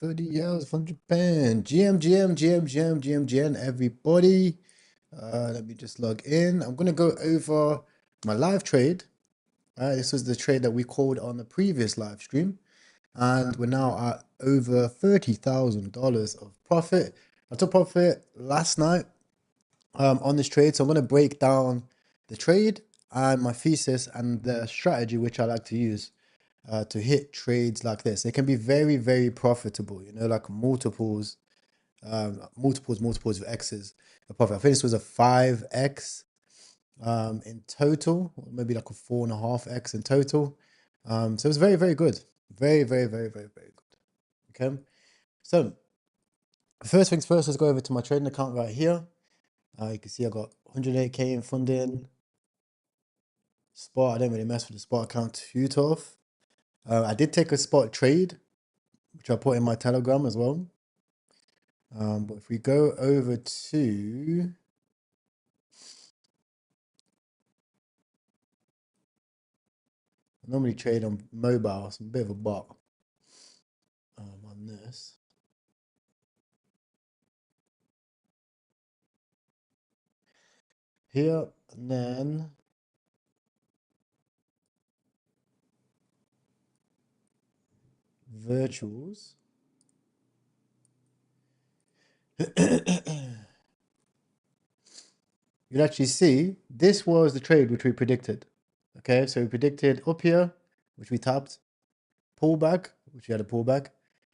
30 years from Japan. GM, everybody. Let me just log in. I'm going to go over my live trade. This was the trade that we called on the previous live stream. And we're now at over $30,000 of profit. I took profit last night on this trade. So I'm going to break down the trade and my thesis and the strategy which I like to use to hit trades like this. They can be very, very profitable, you know, like multiples of X's of profit. I think this was a 5X in total, or maybe like a 4.5X in total. So it was very, very good. Very, very, very, very, very good. Okay. So first things first, let's go over to my trading account right here. You can see I got 108K in funding. Spot, I don't really mess with the spot account too tough. I did take a spot trade, which I put in my Telegram as well. But if we go over to I normally trade on mobile, so I'm a bit of a bot on this. Here, and then virtuals. You'll actually see this was the trade which we predicted. Okay, so we predicted up here, which we tapped, pullback, which we had a pullback,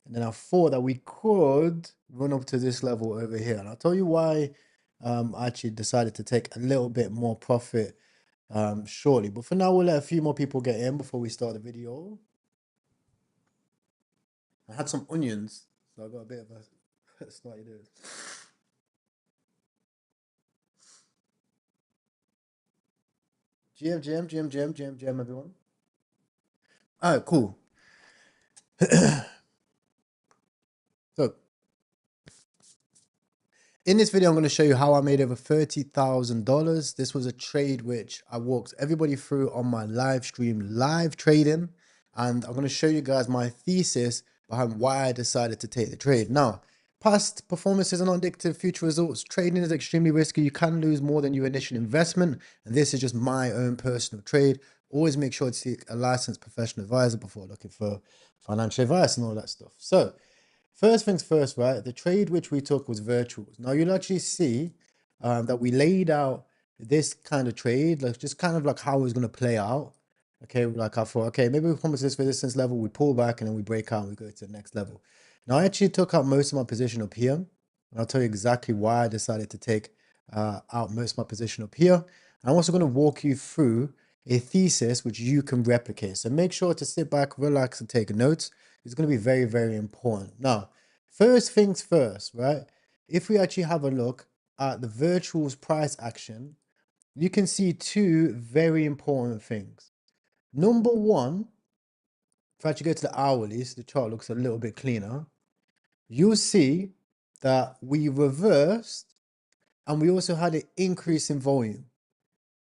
and then I thought that we could run up to this level over here. And I'll tell you why I actually decided to take a little bit more profit shortly. But for now, we'll let a few more people get in before we start the video. I had some onions, so I got a bit of a slightly do. GM, everyone. All right, cool. So, in this video, I'm going to show you how I made over $30,000. This was a trade which I walked everybody through on my live stream, live trading. And I'm going to show you guys my thesis behind why I decided to take the trade. Now, past performances are not indicative of future results. Trading is extremely risky. You can lose more than your initial investment. And this is just my own personal trade. Always make sure to seek a licensed professional advisor before looking for financial advice and all that stuff. So, first things first, right? The trade which we took was virtuals. Now, you'll actually see that we laid out this kind of trade, like just kind of like how it was going to play out. Okay, like I thought, okay, maybe we promise this resistance level, we pull back and then we break out and we go to the next level. Now, I actually took out most of my position up here. And I'll tell you exactly why I decided to take out most of my position up here. And I'm also going to walk you through a thesis which you can replicate. So make sure to sit back, relax, and take notes. It's going to be very, very important. Now, first things first, right? If we actually have a look at the virtuals price action, you can see two very important things. Number one, if I actually go to the hourlies, the chart looks a little bit cleaner. You'll see that we reversed and we also had an increase in volume.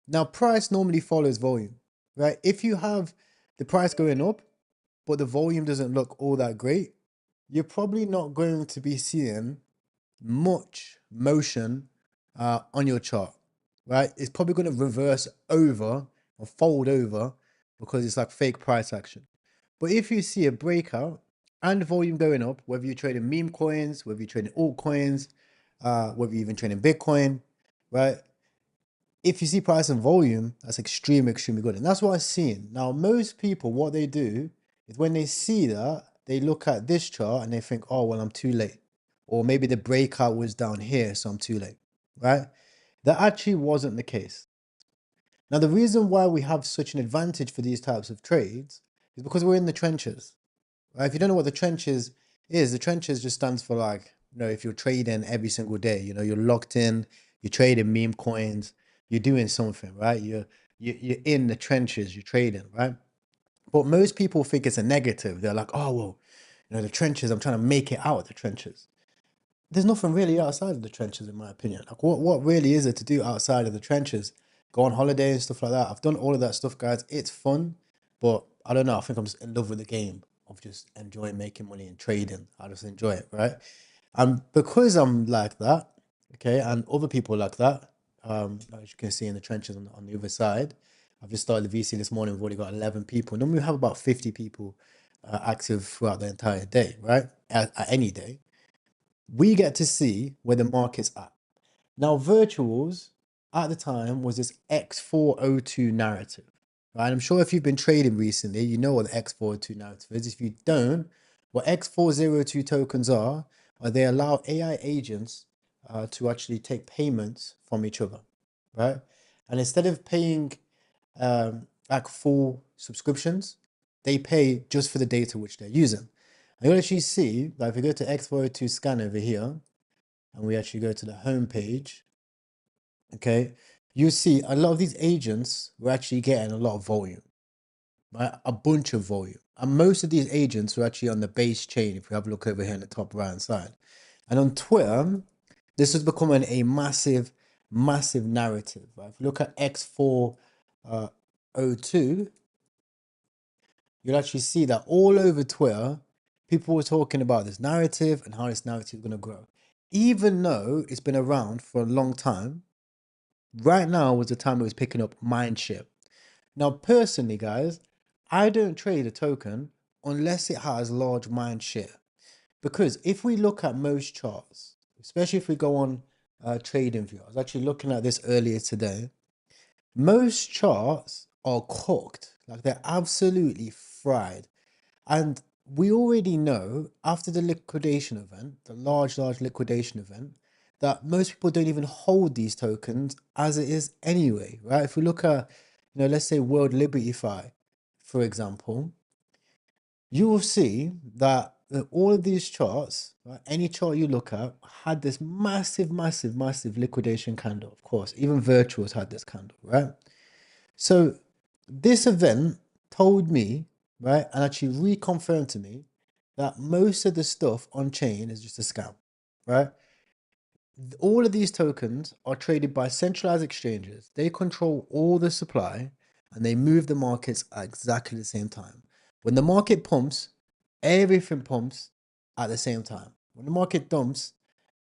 Now, price normally follows volume, right? If you have the price going up, but the volume doesn't look all that great, you're probably not going to be seeing much motion on your chart, right? It's probably going to reverse over or fold over because it's like fake price action. But if you see a breakout and volume going up, whether you're trading meme coins, whether you're trading altcoins, whether you're even trading Bitcoin, right? If you see price and volume, that's extremely, extremely good. And that's what I'm seeing. Now, most people, what they do is when they see that, they look at this chart and they think, oh, well, I'm too late. Or maybe the breakout was down here, so I'm too late, right? That actually wasn't the case. Now, the reason why we have such an advantage for these types of trades is because we're in the trenches, right? If you don't know what the trenches is, the trenches just stands for like, you know, if you're trading every single day, you know, you're locked in, you're trading meme coins, you're doing something, right? You're in the trenches, you're trading, right? But most people think it's a negative. They're like, oh, well, you know, the trenches, I'm trying to make it out of the trenches. There's nothing really outside of the trenches, in my opinion. Like, what really is it to do outside of the trenches? Go on holiday and stuff like that. I've done all of that stuff, guys. It's fun, but I don't know. I think I'm just in love with the game of just enjoying making money and trading. I just enjoy it, right? And because I'm like that, okay, and other people like that, as you can see in the trenches on the other side, I've just started the VC this morning. We've already got 11 people. Normally we have about 50 people active throughout the entire day, right? At any day. We get to see where the market's at. Now, virtuals at the time was this X402 narrative, right? I'm sure if you've been trading recently, you know what the X402 narrative is. If you don't, what X402 tokens are they allow AI agents to actually take payments from each other, right? And instead of paying like full subscriptions, they pay just for the data which they're using. And you'll actually see that if we go to X402 scan over here, and we actually go to the home page, okay, you see a lot of these agents were actually getting a lot of volume, right? A bunch of volume. And most of these agents were actually on the base chain, if we have a look over here in the top right hand side. And on Twitter, this is becoming a massive, massive narrative, right? If you look at X402, you'll actually see that all over Twitter, people were talking about this narrative and how this narrative is going to grow. Even though it's been around for a long time, right now was the time it was picking up mind share. Now, personally, guys, I don't trade a token unless it has large mind share. Because if we look at most charts, especially if we go on TradingView, I was actually looking at this earlier today. Most charts are cooked, like they're absolutely fried. And we already know after the liquidation event, the large liquidation event, that most people don't even hold these tokens as it is anyway, right? If we look at, let's say World Liberty Fi, for example, you will see that all of these charts, right, any chart you look at, had this massive, massive, massive liquidation candle. Of course, even virtuals had this candle, right? So this event told me, right, and actually reconfirmed to me that most of the stuff on chain is just a scam, right? All of these tokens are traded by centralized exchanges. They control all the supply and they move the markets at exactly the same time. When the market pumps, everything pumps at the same time. When the market dumps,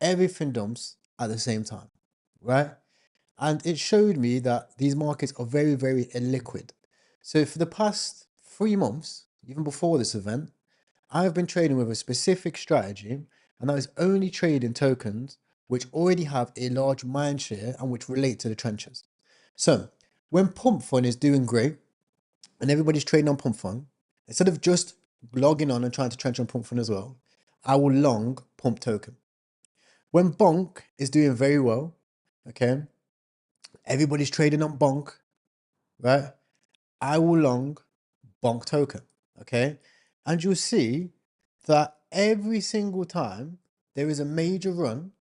everything dumps at the same time, right? And it showed me that these markets are very, very illiquid. So for the past 3 months, even before this event, I've been trading with a specific strategy, and that is only trading tokens which already have a large mind share and which relate to the trenches. So when Pump Fund is doing great and everybody's trading on Pump Fund, instead of just logging on and trying to trench on Pump Fund as well, I will long Pump token. When Bonk is doing very well, okay, everybody's trading on Bonk, right? I will long Bonk token, okay? And you'll see that every single time there is a major run,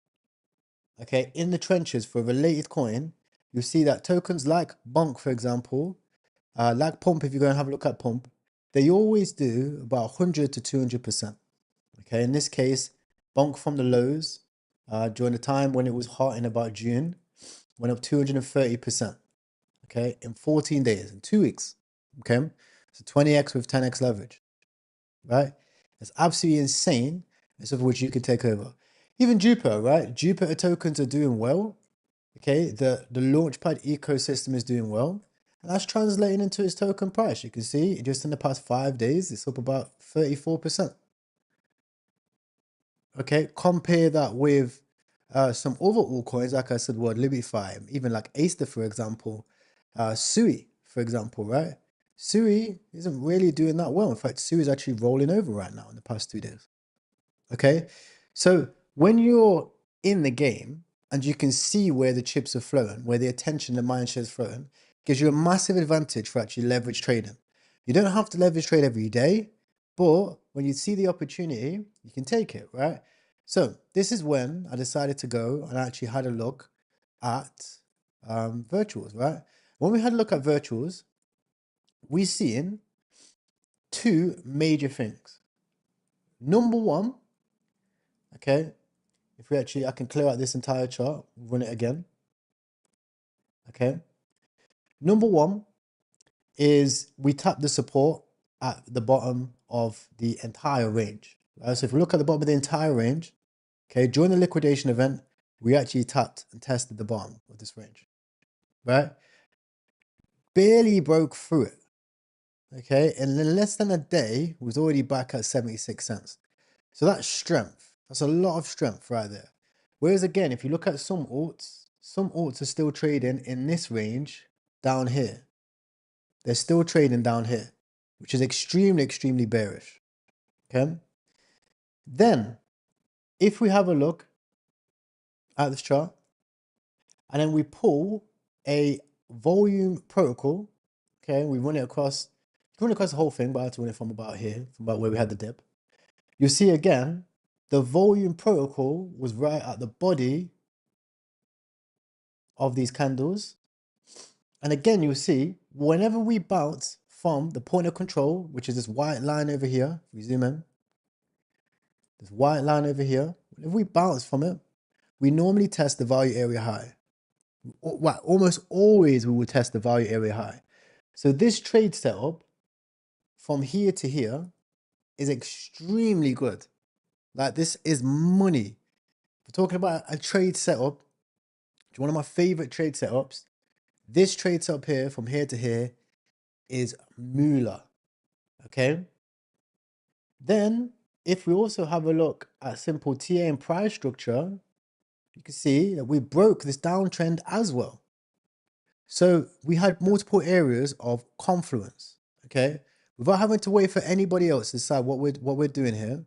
okay, in the trenches for a related coin, you'll see that tokens like Bonk, for example, like Pump, if you go and have a look at Pump, they always do about 100 to 200%. Okay, in this case, Bonk from the lows during the time when it was hot in about June went up 230%. Okay, in 14 days, in 2 weeks. Okay, so 20x with 10x leverage, right? It's absolutely insane. It's of which you can take over. Even Jupiter, right? Jupiter tokens are doing well. Okay, the Launchpad ecosystem is doing well. And that's translating into its token price. You can see just in the past 5 days, it's up about 34%. Okay, compare that with some other altcoins, like I said, World Liberty Fi, even like Aster, for example, Sui, for example, right? Sui isn't really doing that well. In fact, Sui is actually rolling over right now in the past 2 days. Okay, so when you're in the game and you can see where the chips are flowing, where the attention, the mind share is flowing, gives you a massive advantage for actually leverage trading. You don't have to leverage trade every day, but when you see the opportunity, you can take it, right? So this is when I decided to go and I actually had a look at virtuals, right? When we had a look at virtuals, we seen two major things. Number one, okay, if we actually, I can clear out this entire chart, run it again. Okay. Number one is we tap the support at the bottom of the entire range. Right? So if we look at the bottom of the entire range, okay, during the liquidation event, we actually tapped and tested the bottom of this range, right? Barely broke through it, okay? And in less than a day, it was already back at 76 cents. So that's strength. That's a lot of strength right there. Whereas again, if you look at some alts are still trading in this range down here. They're still trading down here, which is extremely, extremely bearish, okay? Then, if we have a look at this chart, and then we pull a volume protocol, okay, we run it across the whole thing, but I have to run it from about here, from about where we had the dip. You see again, the volume protocol was right at the body of these candles. And again, you'll see, whenever we bounce from the point of control, which is this white line over here, if we zoom in, this white line over here, if we bounce from it, we normally test the value area high. Well, almost always we will test the value area high. So this trade setup from here to here is extremely good. Like, this is money. We're talking about a trade setup, one of my favorite trade setups. This trade setup here from here to here is moolah. Okay. Then if we also have a look at simple TA and price structure, you can see that we broke this downtrend as well. So we had multiple areas of confluence, okay? Without having to wait for anybody else to decide what we're doing here,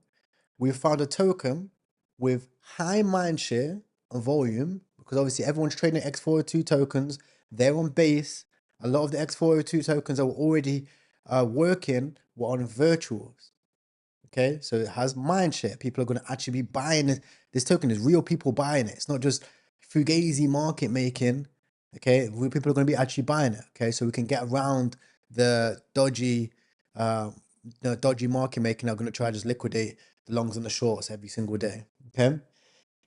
we found a token with high mind share and volume, because obviously everyone's trading X402 tokens. They're on base. A lot of the X402 tokens that were already working were on virtuals. Okay, so it has mind share. People are going to actually be buying it. This token is real people buying it. It's not just fugazi market making. Okay, real people are going to be actually buying it. Okay, so we can get around the dodgy market making. Are going to try to just liquidate the longs and the shorts every single day. Okay,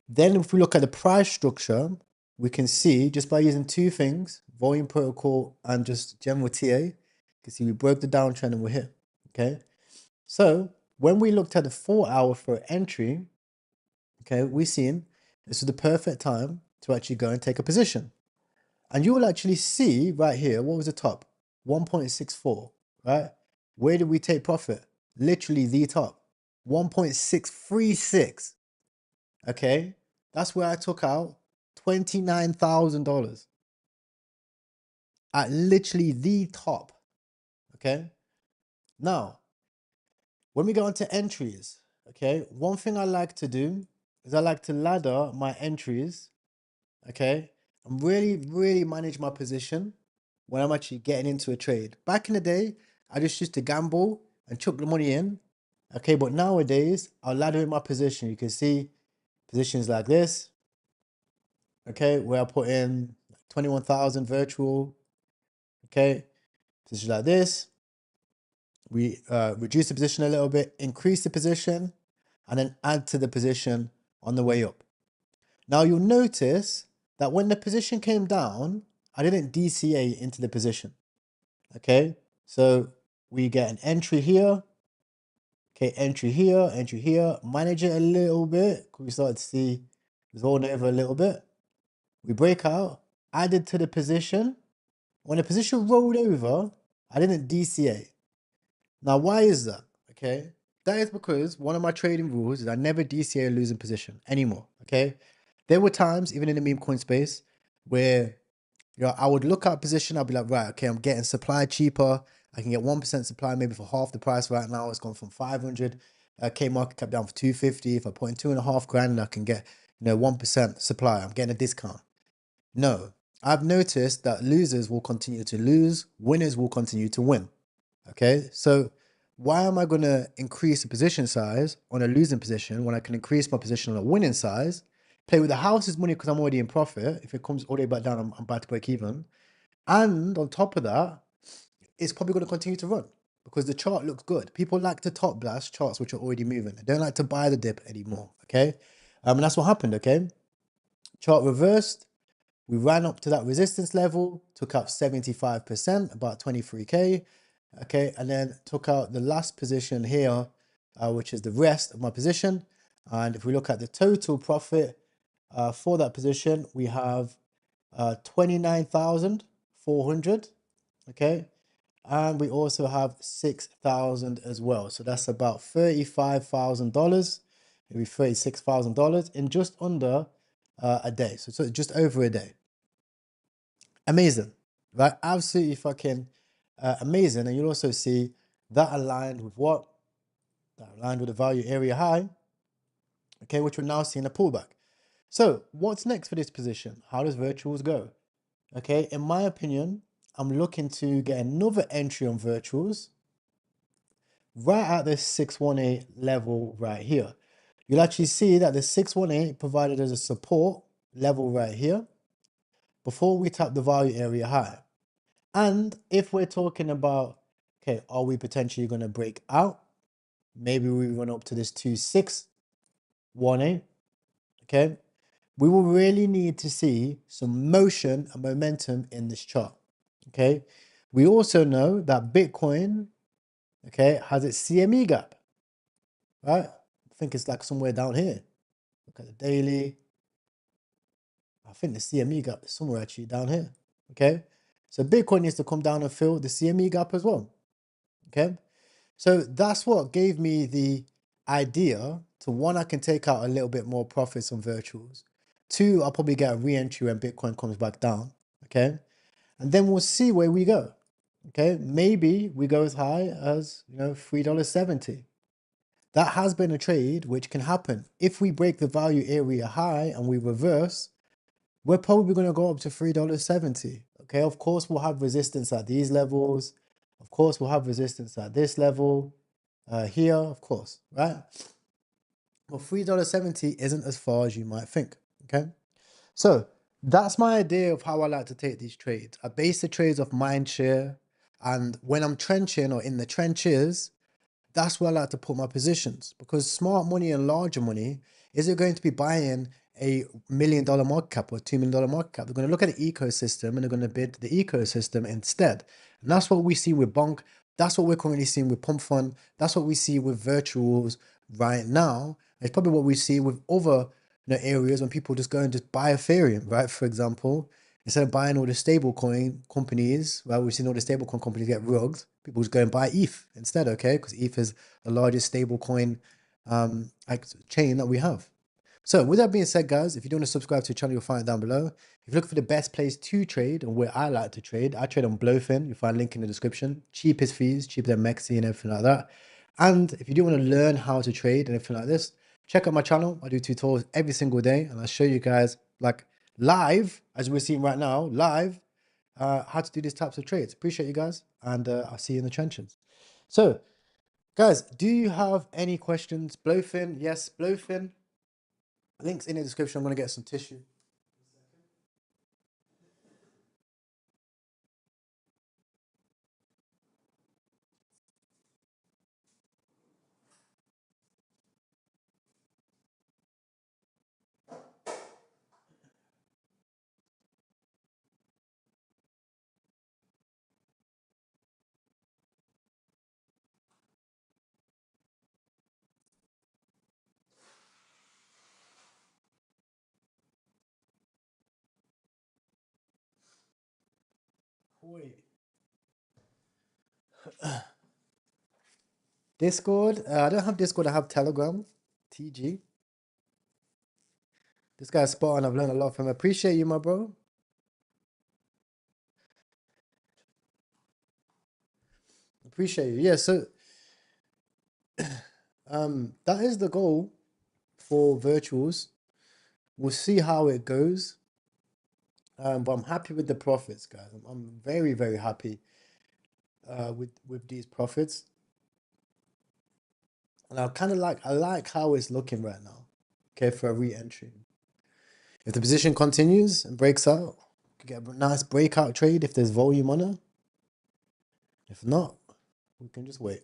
then if we look at the price structure, we can see just by using two things, volume protocol and just general TA, you can see we broke the downtrend and we're here. Okay, so when we looked at the 4 hour for entry, okay, we seen this is the perfect time to actually go and take a position. And you will actually see right here, what was the top? 1.64, right? Where did we take profit? Literally the top, 1.636. Okay, that's where I took out $29,000 at literally the top. Okay, now when we go into entries, okay, one thing I like to do is I like to ladder my entries, okay, and really manage my position when I'm actually getting into a trade. Back in the day, I just used to gamble and chuck the money in, okay, but nowadays, I'll ladder in my position. You can see positions like this, okay, where I put in 21,000 virtual, okay, positions like this. We reduce the position a little bit, increase the position, and then add to the position on the way up. Now you'll notice that when the position came down, I didn't DCA into the position. Okay, so we get an entry here. Okay, entry here, manage it a little bit. We started to see it's rolling over a little bit. We break out, added to the position. When the position rolled over, I didn't DCA. Now, why is that? Okay, that is because one of my trading rules is I never DCA a losing position anymore. Okay, there were times, even in the meme coin space, where I would look at a position, I'll be like, right, okay, I'm getting supply cheaper. I can get 1% supply maybe for half the price right now. It's gone from 500 K market cap down for 250. If I put in 2.5 grand, I can get 1% supply. I'm getting a discount. No, I've noticed that losers will continue to lose, winners will continue to win. Okay, so why am I going to increase the position size on a losing position when I can increase my position on a winning size, play with the house's money because I'm already in profit? If it comes all the way back down, I'm about to break even. And on top of that, it's probably going to continue to run because the chart looks good. People like to top blast charts which are already moving. They don't like to buy the dip anymore, okay? And that's what happened, okay? Chart reversed. We ran up to that resistance level, took up 75%, about 23K. Okay, and then took out the last position here, which is the rest of my position. And if we look at the total profit for that position, we have 29,400. Okay, and we also have 6,000 as well. So that's about $35,000, maybe $36,000 in just under a day. So just over a day. Amazing, right? Absolutely fucking amazing. And you'll also see that aligned with what? That aligned with the value area high, okay, which we're now seeing a pullback. So what's next for this position? How does virtuals go? Okay, in my opinion, I'm looking to get another entry on virtuals right at this 618 level right here. You'll actually see that the 618 provided as a support level right here before we tap the value area high. And if we're talking about, okay, are we potentially going to break out? Maybe we run up to this 2618, okay? We will really need to see some motion and momentum in this chart, okay? We also know that Bitcoin, okay, has its CME gap, right? I think it's like somewhere down here. Look at the daily. I think the CME gap is somewhere actually down here, okay? So Bitcoin needs to come down and fill the CME gap as well, okay? So that's what gave me the idea to, one, I can take out a little bit more profits on virtuals. Two, I'll probably get a re-entry when Bitcoin comes back down, okay? And then we'll see where we go, okay? Maybe we go as high as, $3.70. That has been a trade which can happen. If we break the value area high and we reverse, we're probably going to go up to $3.70. Okay, of course, we'll have resistance at these levels. Of course, we'll have resistance at this level here, of course, right? Well, $3.70 isn't as far as you might think. Okay, so that's my idea of how I like to take these trades. I base the trades off mind share, and when I'm trenching or in the trenches, that's where I like to put my positions, because smart money and larger money isn't going to be buying $1 million market cap or $2 million market cap. They're going to look at the ecosystem and they're going to bid the ecosystem instead. And that's what we see with Bonk. That's what we're currently seeing with Pump Fund. That's what we see with virtuals right now. It's probably what we see with other areas when people just go and just buy Ethereum, right? For example, instead of buying all the stablecoin companies, right? We've seen all the stablecoin companies get rugged. People just go and buy ETH instead, okay? Because ETH is the largest stablecoin chain that we have. So with that being said, guys, if you don't want to subscribe to the channel, you'll find it down below. If you're looking for the best place to trade and where I like to trade, I trade on Blowfin. You'll find a link in the description. Cheapest fees, cheaper than Mexi and everything like that. And if you do want to learn how to trade and everything like this, check out my channel. I do tutorials every single day, and I'll show you guys like live, as we're seeing right now, live, how to do these types of trades. Appreciate you guys, and I'll see you in the trenches. So, guys, do you have any questions? Blowfin, yes, Blowfin. Links in the description. I'm going to get some tissue. Wait. Discord. I don't have Discord. I have Telegram. TG. This guy's spot on. I've learned a lot from him. Appreciate you, my bro. Appreciate you. Yeah. So, that is the goal for virtuals. We'll see how it goes. But I'm happy with the profits, guys. I'm very, very happy with these profits. And I like how it's looking right now. Okay, for a re-entry. If the position continues and breaks out, you could get a nice breakout trade if there's volume on it. If not, we can just wait.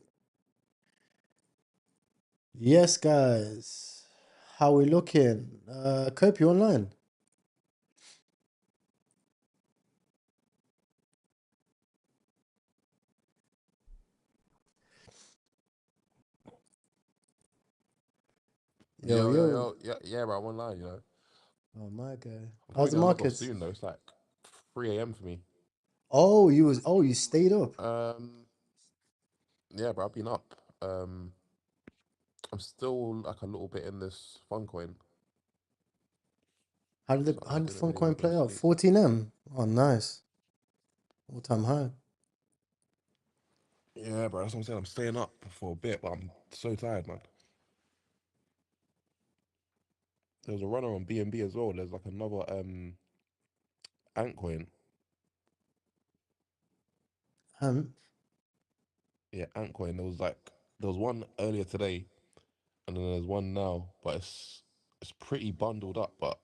Yes, guys. How we looking? Cope, you online? Yo, yo. Yeah, bro, I'm online, you know. Oh my God. I'm How's probably the gonna log off markets? soon though. It's like 3 a.m. for me. You stayed up. Um, yeah, bro, I've been up. I'm still like a little bit in this fun coin, so How I did didn't really Funcoin want to go play to out? sleep. 14M. Oh nice. All time high. Yeah, bro, that's what I'm saying. I'm staying up for a bit, but I'm so tired, man. There was a runner on BNB as well. There's like another ant coin. Um Yeah, ant coin. There was one earlier today, and then there's one now, but it's pretty bundled up, but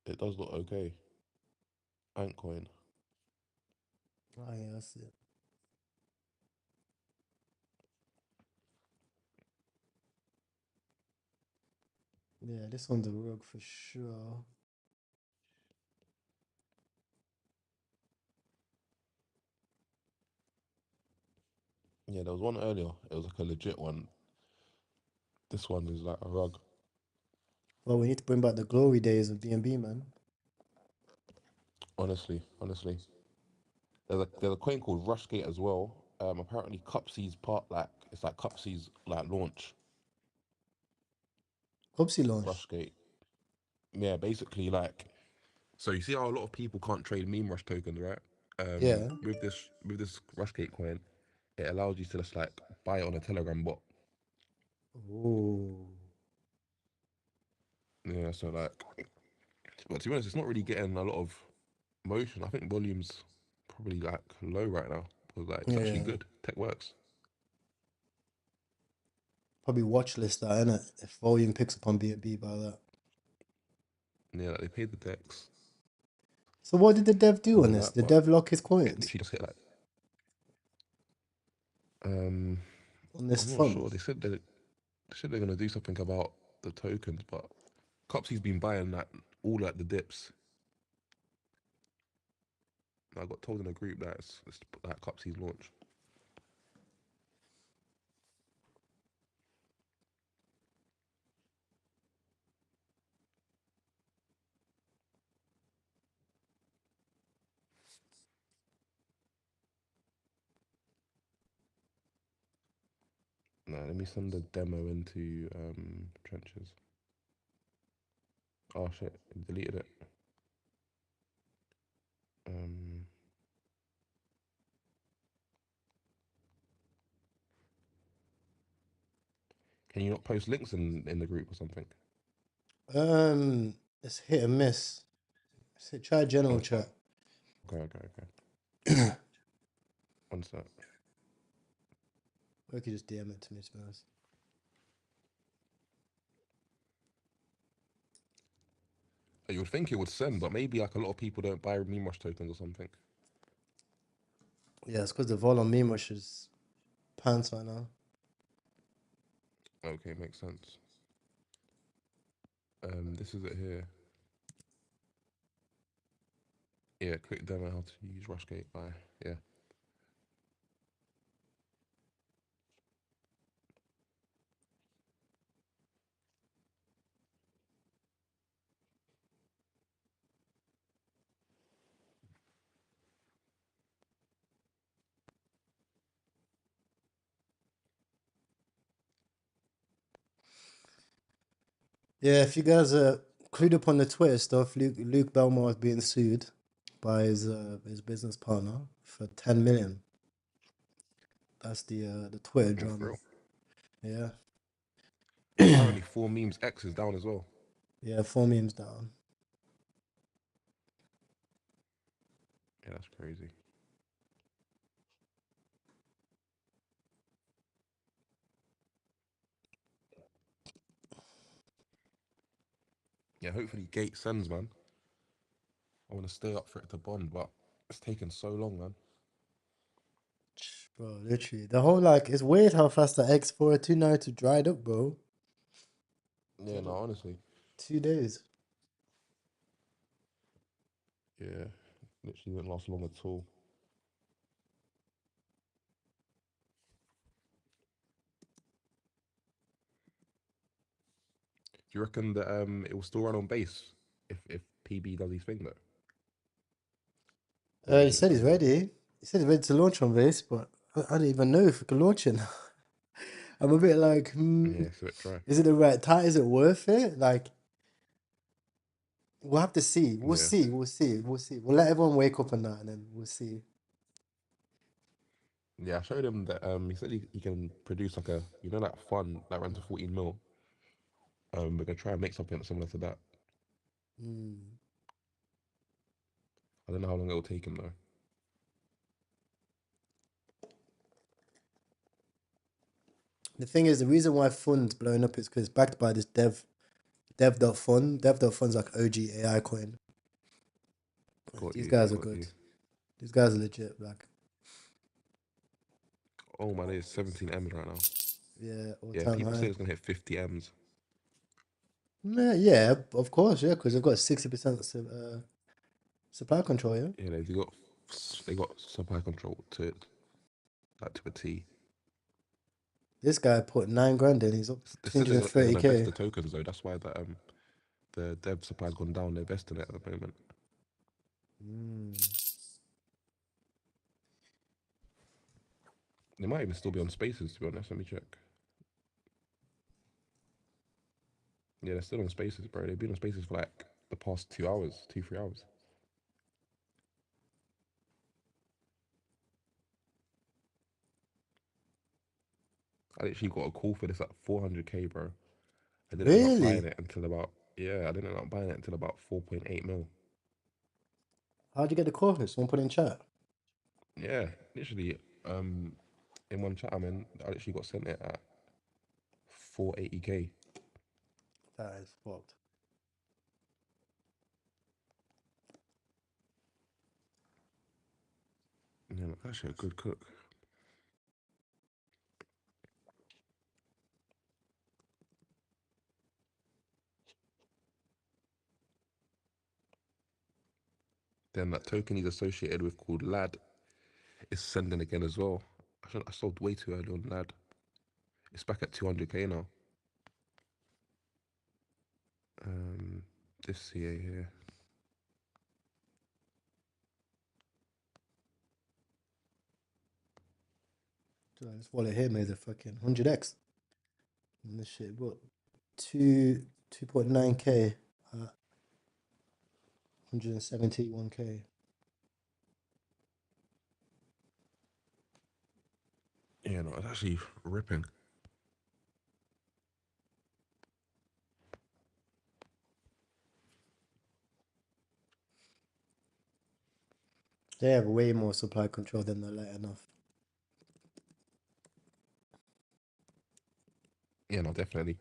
it does look okay. Ant coin. oh yeah, that's it. Yeah, this one's a rug for sure. Yeah, there was one earlier. It was like a legit one. This one is like a rug. Well, we need to bring back the glory days of BNB, man. Honestly. There's a coin called Rushgate as well. Apparently Cupsy's part like it's like Cupsy's like launch. Cupsy launch. Rushgate. Yeah, basically like so you see how a lot of people can't trade meme rush tokens, right? Yeah. With this Rushgate coin, it allows you to just like buy it on a Telegram bot. Oh. Yeah, so like but to be honest, it's not really getting a lot of motion. I think volume's probably like low right now. Because like it's actually Yeah. good. Tech works. Probably watch list that, innit? If volume picks up on BNB by that. Yeah, like they paid the decks So what did the dev and do on all this? that, The but dev lock his it coins literally just hit like um on this I'm not fund. sure. They said they're gonna do something about the tokens, but Copsy's been buying that all like the dips. I got told in a group that it's like Copsy's launch. Nah, let me send the demo into trenches. Oh shit, deleted it. Um, can you not post links in the group or something? It's hit and miss. Try general Okay, chat. okay. One sec. Or you could just DM it to me, to be honest. You would think it would send, but maybe like a lot of people don't buy meme rush tokens or something. Yeah, it's because the vol on meme rush is pants right now. Okay, makes sense. This is it here. Yeah, quick demo how to use Rushgate by yeah. Yeah, if you guys are clued up on the Twitter stuff, Luke Belmore is being sued by his business partner for 10 million. That's the Twitter Oh, for drama. real. Yeah. Apparently, 4 memes X is down as well. Yeah, 4 memes down. Yeah, that's crazy. Yeah, hopefully Gate sends, man. I want to stay up for it to bond, but it's taken so long, man. Bro, literally. The whole like it's weird how fast the X402 narrative dried up, bro. Yeah, no, honestly. 2 days. Yeah, literally didn't last long at all. Do you reckon that it will still run on base if PB does his thing though, or do you He think it's said he's crazy? ready. He said he's ready to launch on this, but I don't even know if we can launch it. I'm a bit like, Yeah, it's a bit dry. is it the right time? Is it worth it? Like, we'll have to see. We'll Yeah, see. We'll see. We'll see. We'll let everyone wake up on that, and then we'll see. yeah. I showed him that he said he can produce like a that fund that runs to 14 mil. We're gonna try and make something similar to that. Mm. I don't know how long it will take him though. The thing is, the reason why Fund's blowing up is because it's backed by this dev.fund. Dev.fund's like OG AI coin. Got These you, guys are got good. you. These guys are legit. Like, Oh my days, 17 M's right now. yeah, all Yeah, time people say high. it's gonna hit 50 M's. Yeah, yeah, of course, yeah, because they've got 60% supply control. Yeah, Yeah, they got supply control to like to a T. this guy put 9 grand in. He's up They two said hundred and they're thirty gonna vest k. the tokens though. That's why the dev supply's gone down. They're vesting it at the moment. Mm. They might even still be on spaces to be honest. Let me check. Yeah, they're still on spaces, bro. They've been on spaces for like the past 2 hours, 3 hours. I literally got a call for this at 400k, bro. I didn't end up buying Really? it until about I didn't end up buying it until about 4.8 mil. How'd you get the call? Someone put in chat. Yeah, literally. In one chat I'm in, I literally got sent it at 480k. That is fucked. Yeah, that's actually a good cook. Then that token he's associated with called Lad is sending again as well. I sold way too early on Lad. It's back at 200k now. Um, this CA here. So this wallet here made a fucking 100x. And this shit, what? 2.9k at 171k. Yeah, no, it's actually ripping. They have way more supply control than they're letting off. Yeah, no, definitely.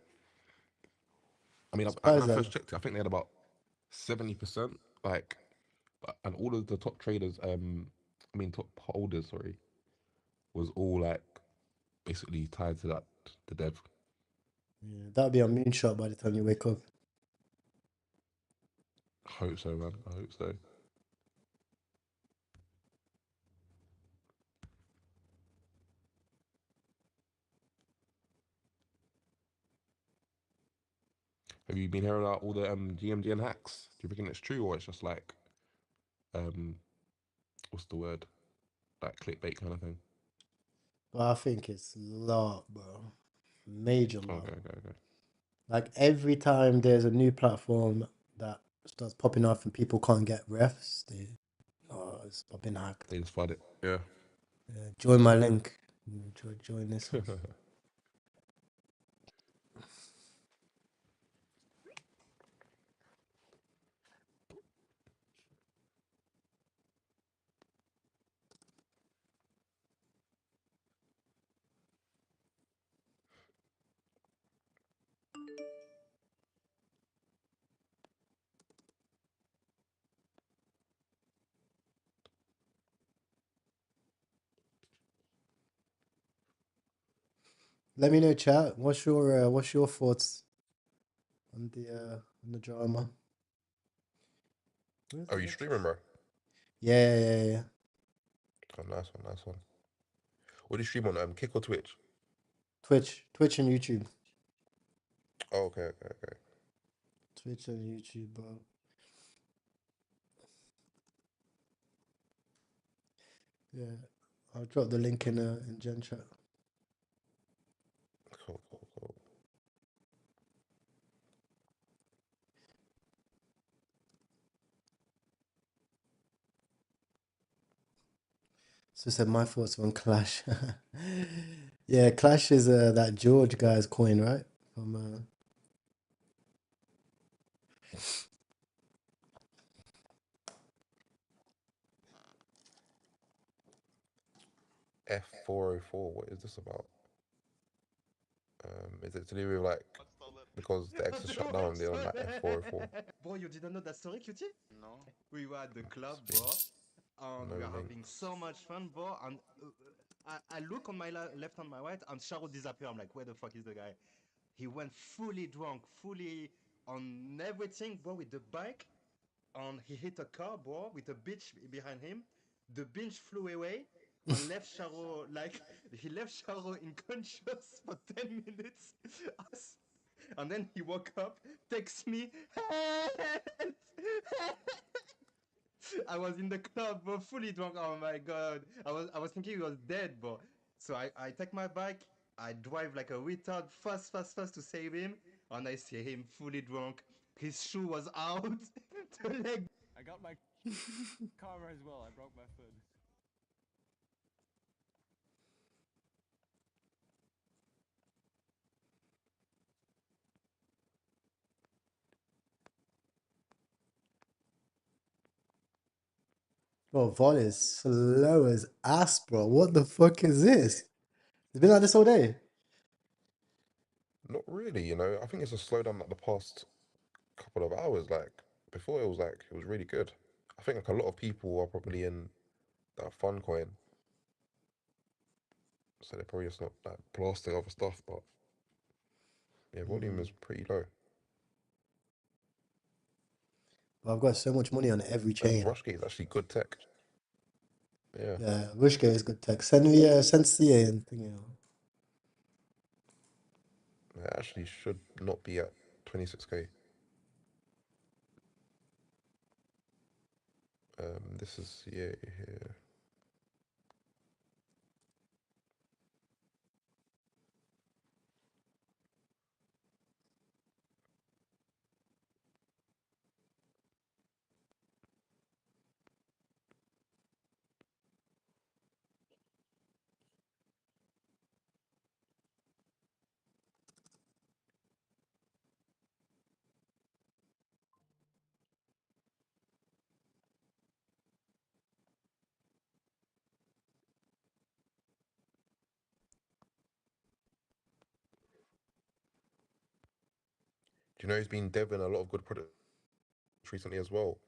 I mean, when I Surprised that. first checked it, I think they had about 70%. Like, and all of the top traders, top holders, sorry, was all like basically tied to the dev. Yeah, that'll be a moonshot by the time you wake up. I hope so, man. I hope so. Have you been hearing about all the GMGN hacks? Do you reckon it's true or it's just like um what's the word? Like clickbait kind of thing? But I think it's lot, bro. Major Okay, lot. okay, okay. Like every time there's a new platform that starts popping off and people can't get refs, it's popping hacked. They just flood it. Yeah. Join my link. Join this one. Let me know, chat. What's your thoughts on the drama? Where's Oh, the you next? streaming, bro? Yeah, yeah, yeah. Oh, nice one, nice one. What do you stream on? Kick or Twitch? Twitch and YouTube. Oh, okay, okay, okay. Twitch and YouTube, bro. Yeah, I'll drop the link in Gen chat. Cool, cool, cool. So said my thoughts on Clash. Yeah, Clash is that George guy's coin, right? From F404. What is this about? Is it to do with like because the X is shut down? They're on like F404. Bro, you didn't know that story, Cutie? No. We were at the club, Stream. bro, and No we are having links. so much fun, bro. And I look on my left and my right, and Charo disappear. I'm like, where the fuck is the guy? He went fully drunk, fully on everything, bro, with the bike, and he hit a car, bro, with a bitch behind him. The bitch flew away and left Charo, like, he left Charo unconscious for 10 minutes. And then he woke up, texts me, help! I was in the club, bro, fully drunk. Oh my god. I was thinking he was dead, bro. So I take my bike, I drive like a retard, fast, fast, fast to save him, and I see him fully drunk. His shoe was out. The leg. I got my karma as well. I broke my foot. bro, Vol is slow as ass, bro. What the fuck is this? It's been like this all day. Not really, you know. I think it's a slowdown like the past couple of hours. Like before, it was really good. I think like a lot of people are probably in that fun coin, so they're probably just not like blasting other stuff. But yeah, volume is pretty low. But I've got so much money on every chain. Rushgate is actually good tech. Yeah, Yeah, Wishgate is good tech. Send me send CA and thing, you know. it actually should not be at 26k. This is yeah here. Do you know he's been deving a lot of good products recently as well?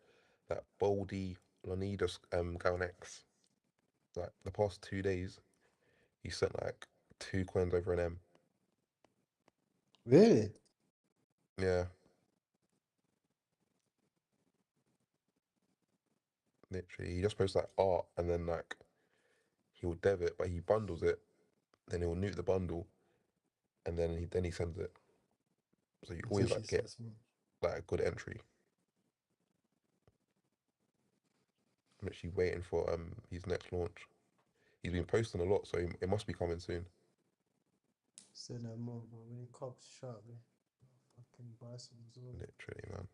That Boldy Lonidas guy on X. Like the past 2 days, he sent like 2 coins over an M. Really? Yeah, literally. He just posts like art and then like he'll dev it, but he bundles it, then he'll nuke the bundle, and then he sends it. So you It's always actually like so get smart. like a good entry. I'm actually waiting for his next launch. He's been posting a lot, so it must be coming soon. Say no more, bro. We need cops shot me. Fucking buy some as well. Literally, man.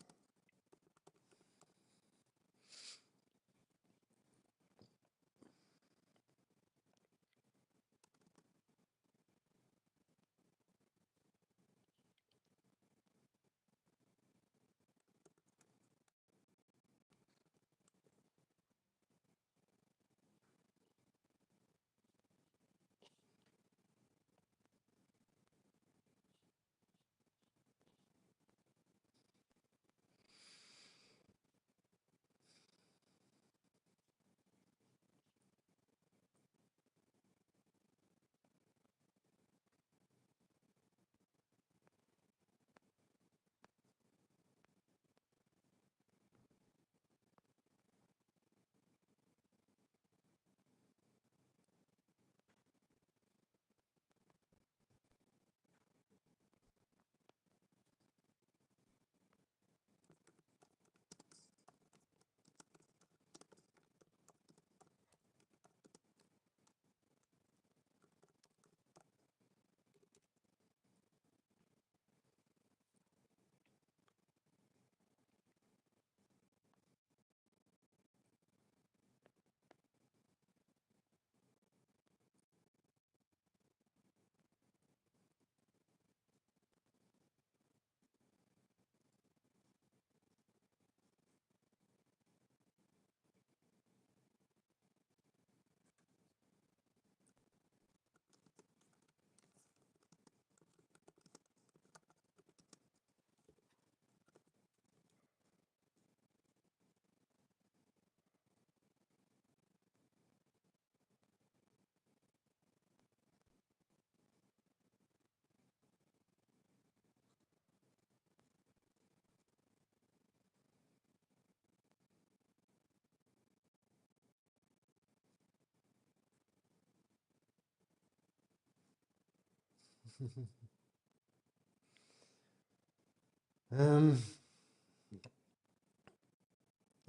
Um,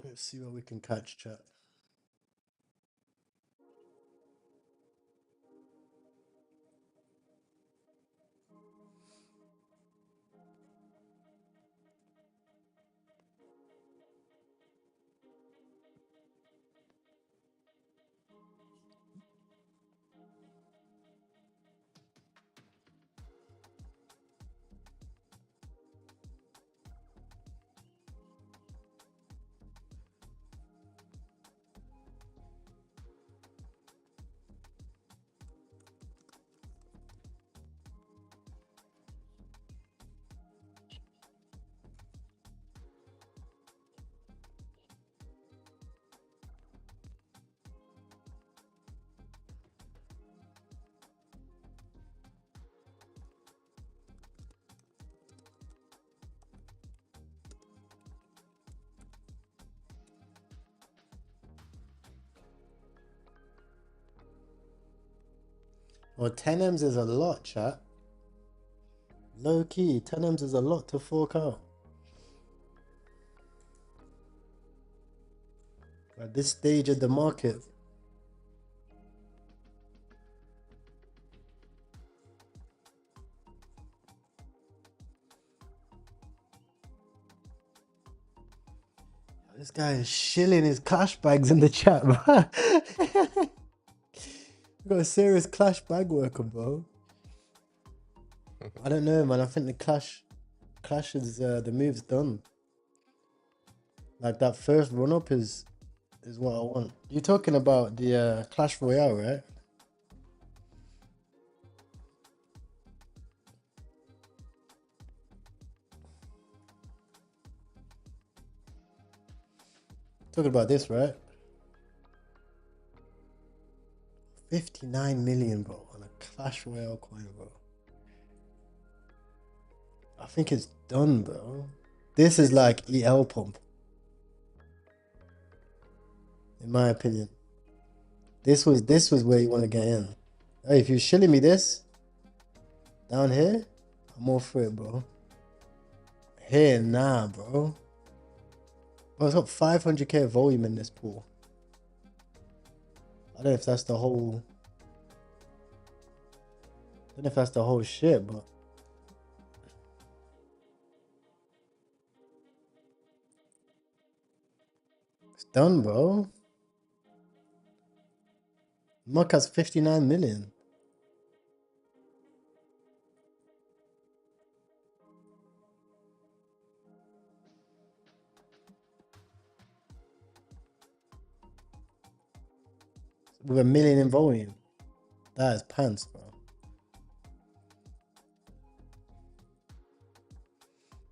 let's see what we can catch, chat. Well, 10 M's is a lot, chat. Low key, 10 M's is a lot to fork out. At this stage of the market. This guy is shilling his clash bags in the chat, bro. We got a serious clash bag worker, bro. I don't know, man. I think the clash is the move's done. Like that first run up is what I want. You're talking about the Clash Royale, right? Talking about this, right? 59 million, bro, on a Clash Royale coin, bro. I think it's done, bro. This is like EL pump, in my opinion. This was where you want to get in. Hey, if you're shilling me this down here, I'm all for it, bro. Here, nah, bro. Well, it's got 500k volume in this pool. I don't know if that's the whole. I don't know if that's the whole shit, but it's done, bro. Muck has 59 million. With a million in volume. That is pants, bro.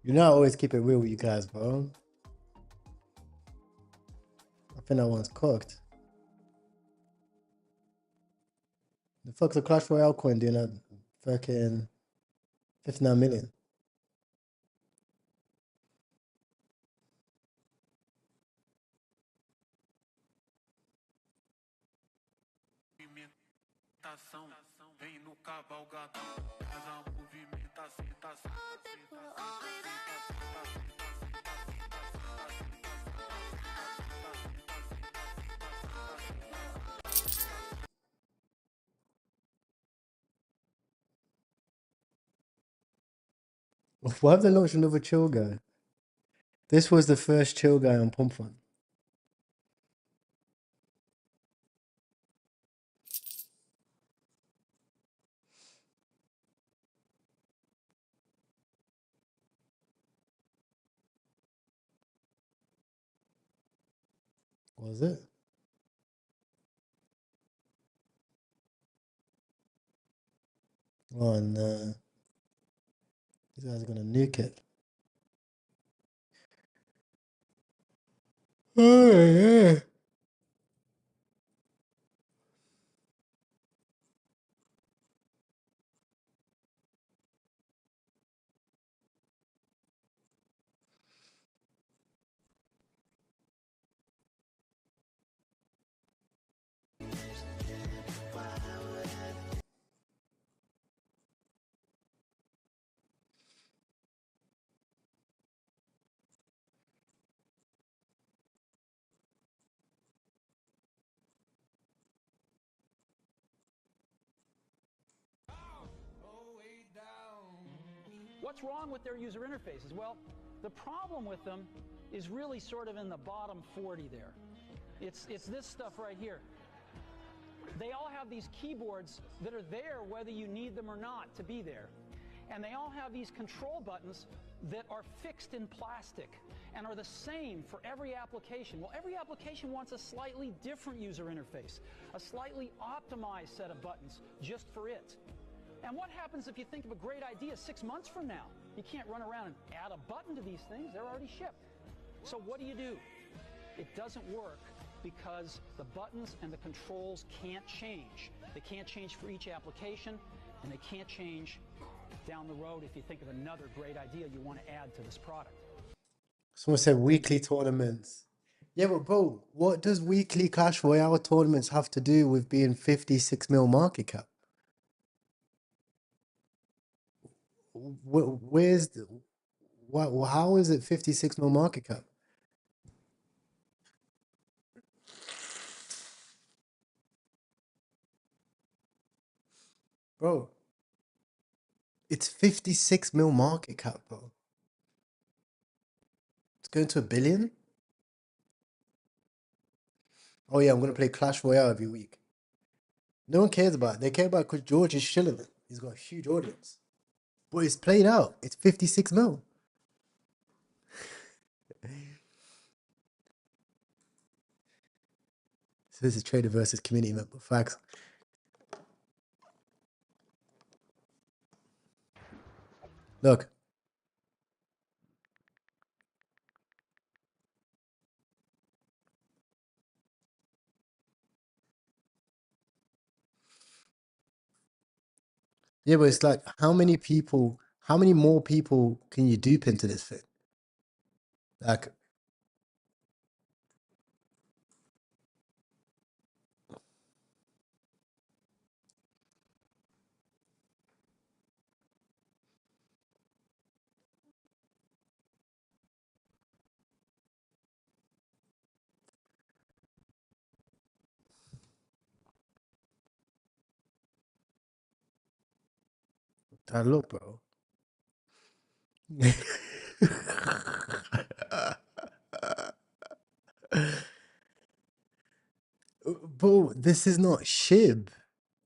You know I always keep it real with you guys, bro. I think that one's cooked. The fuck's a Clash Royale coin doing a fucking 59 million? Why have they launched another chill guy? This was the first chill guy on Pump Fun. Was it? Oh no. These guys are gonna nuke it. Oh yeah. What's wrong with their user interfaces? Well, the problem with them is really sort of in the bottom 40 there. It's this stuff right here. They all have these keyboards that are there whether you need them or not to be there. And they all have these control buttons that are fixed in plastic and are the same for every application. Well, every application wants a slightly different user interface, a slightly optimized set of buttons just for it. And what happens if you think of a great idea 6 months from now? You can't run around and add a button to these things. They're already shipped. So what do? It doesn't work because the buttons and the controls can't change. They can't change for each application, and they can't change down the road if you think of another great idea you want to add to this product. Someone said weekly tournaments. Yeah, but bro, what does weekly Clash Royale tournaments have to do with being 56 mil market cap? Where's the, how is it 56 mil market cap? Bro, it's 56 mil market cap, bro. It's going to 1 billion? Oh yeah, I'm going to play Clash Royale every week. No one cares about it. They care about it because George is shilling it. He's got a huge audience. But it's played out. It's 56 mil. So this is trader versus community member. Facts. Look. Yeah, but it's like, how many more people can you dupe into this thing? Like, look, bro. Bro, this is not SHIB.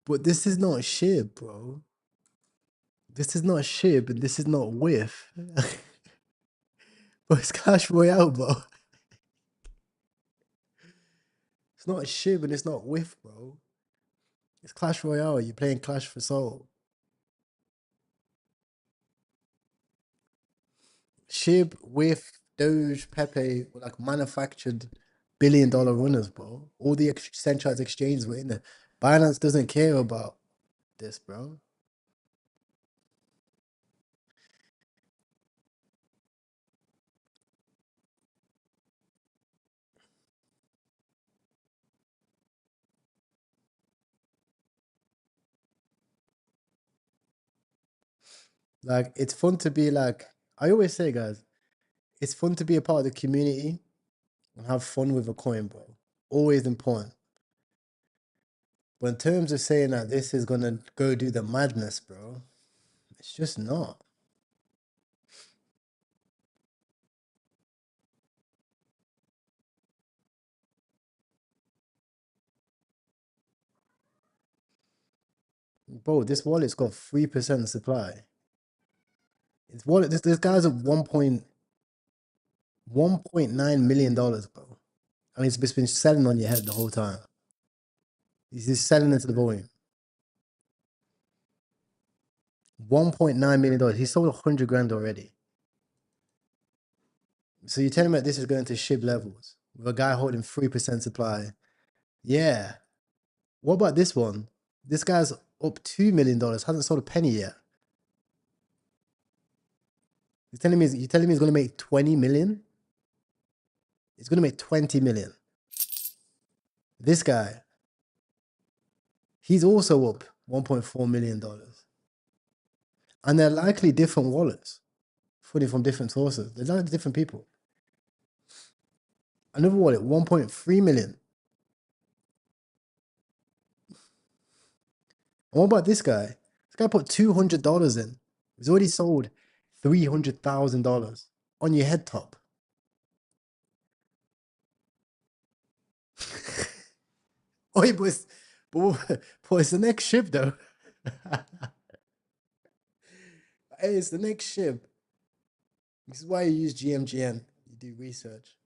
But this is not SHIB, bro. This is not SHIB and this is not whiff. But it's Clash Royale, bro. It's not SHIB and it's not whiff, bro. It's Clash Royale. You're playing Clash for Soul. SHIB, whiff, Doge, Pepe were like manufactured billion-dollar runners, bro. All the centralized exchanges were in there. Binance doesn't care about this, bro. Like, it's fun to be like, I always say, guys, it's fun to be a part of the community and have fun with a coin, bro. Always important. But in terms of saying that this is gonna go do the madness, bro, it's just not. Bro, this wallet's got 3% supply. It's wallet. This guy's at $1.9 million, bro. And he's just been selling on your head the whole time. He's just selling into the volume. $1.9 million. He sold 100 grand already. So you're telling me that this is going to SHIB levels with a guy holding 3% supply? Yeah. What about this one? This guy's up $2 million. Hasn't sold a penny yet. You're telling me he's going to make 20 million? He's going to make 20 million. This guy, he's also up $1.4 million. And they're likely different wallets, fully from different sources. They're likely different people. Another wallet, 1.3 million. And what about this guy? This guy put $200 in. He's already sold $300,000 on your head top. Oh, but it's the next ship though. Hey, it's the next ship. This is why you use GMGN. You do research.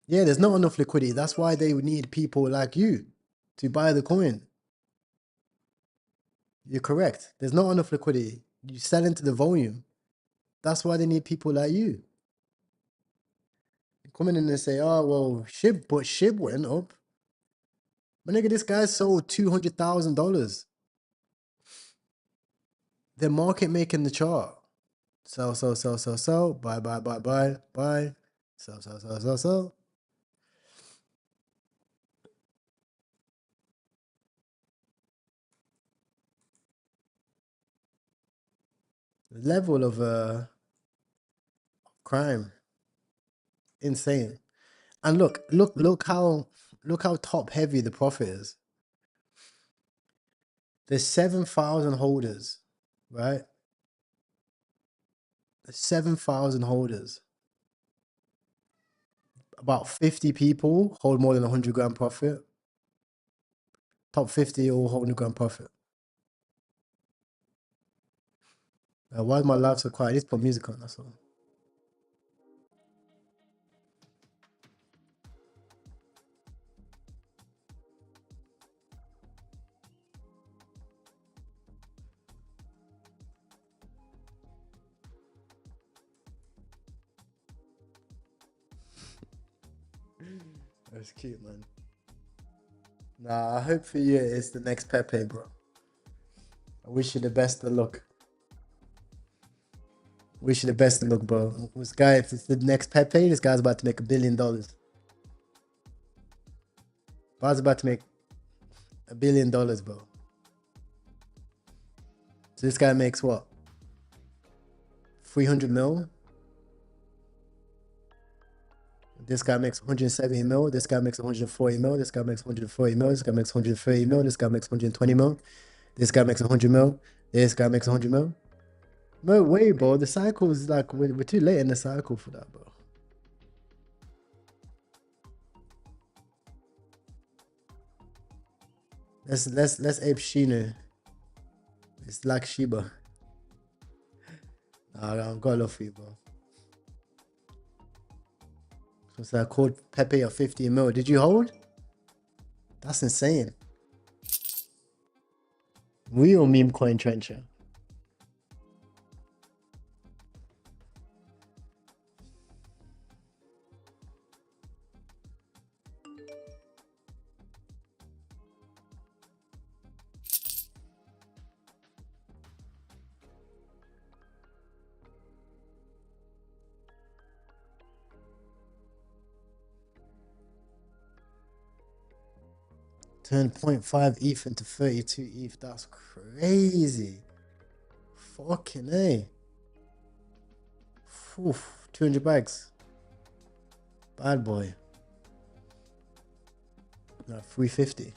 Yeah, there's not enough liquidity. That's why they would need people like you to buy the coin. You're correct. There's not enough liquidity. You sell into the volume. That's why they need people like you. Coming in and say, oh, well, SHIB went up. But nigga, this guy sold $200,000. They're market making the chart. Sell, sell, sell, sell, sell. Buy, buy, buy, buy, buy. Sell, sell, sell, sell, sell. The level of crime, insane. And look how top heavy the profit is. There's 7,000 holders, right? There's 7,000 holders. About 50 people hold more than 100 grand profit. Top 50 all hold 100 grand profit. Why is my life so quiet? I just put music on, that's all. That's cute, man. Nah, I hope for you it's the next Pepe, bro. I wish you the best of luck. Wish you the best of luck, bro. This guy, if it's the next Pepe, this guy's about to make $1 billion. Bob's about to make $1 billion, bro. So this guy makes what? 300 mil? This guy makes 170 mil. This guy makes 140 mil. This guy makes 140 mil. This guy makes 130 mil. This guy makes 120 mil. This guy makes 100 mil. This guy makes 100 mil. No way, bro. The cycle is like, we're too late in the cycle for that, bro. Let's ape Shino. It's like Shiba. Nah, I've got love for you, bro. So I called Pepe at 50 mil. Did you hold? That's insane. Real meme coin trencher. Turn 0.5 ETH into 32 ETH. That's crazy. Fucking A. Oof, 200 bags. Bad boy. No, 350.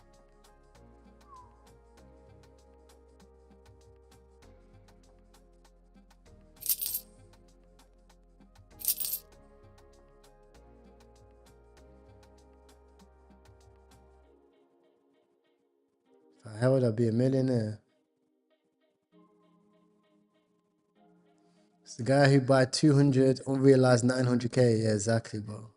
How would I be a millionaire? It's the guy who bought 200, unrealized 900K. Yeah, exactly, bro.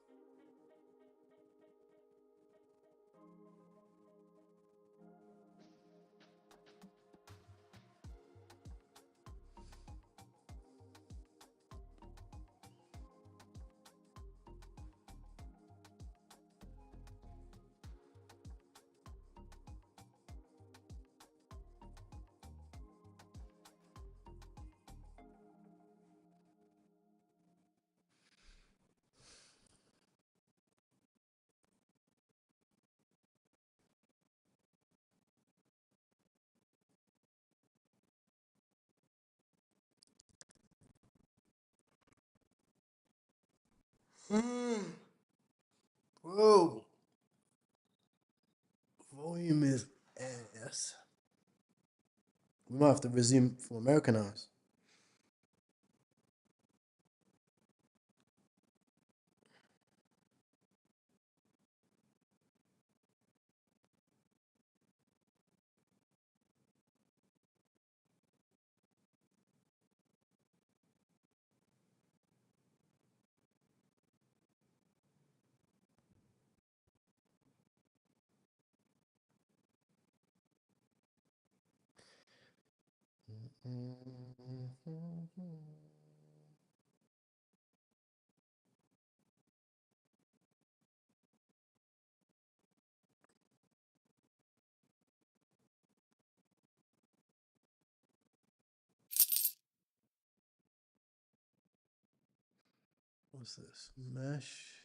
Whoa. Volume is ass. We might have to resume for American hours. What's this? Mesh.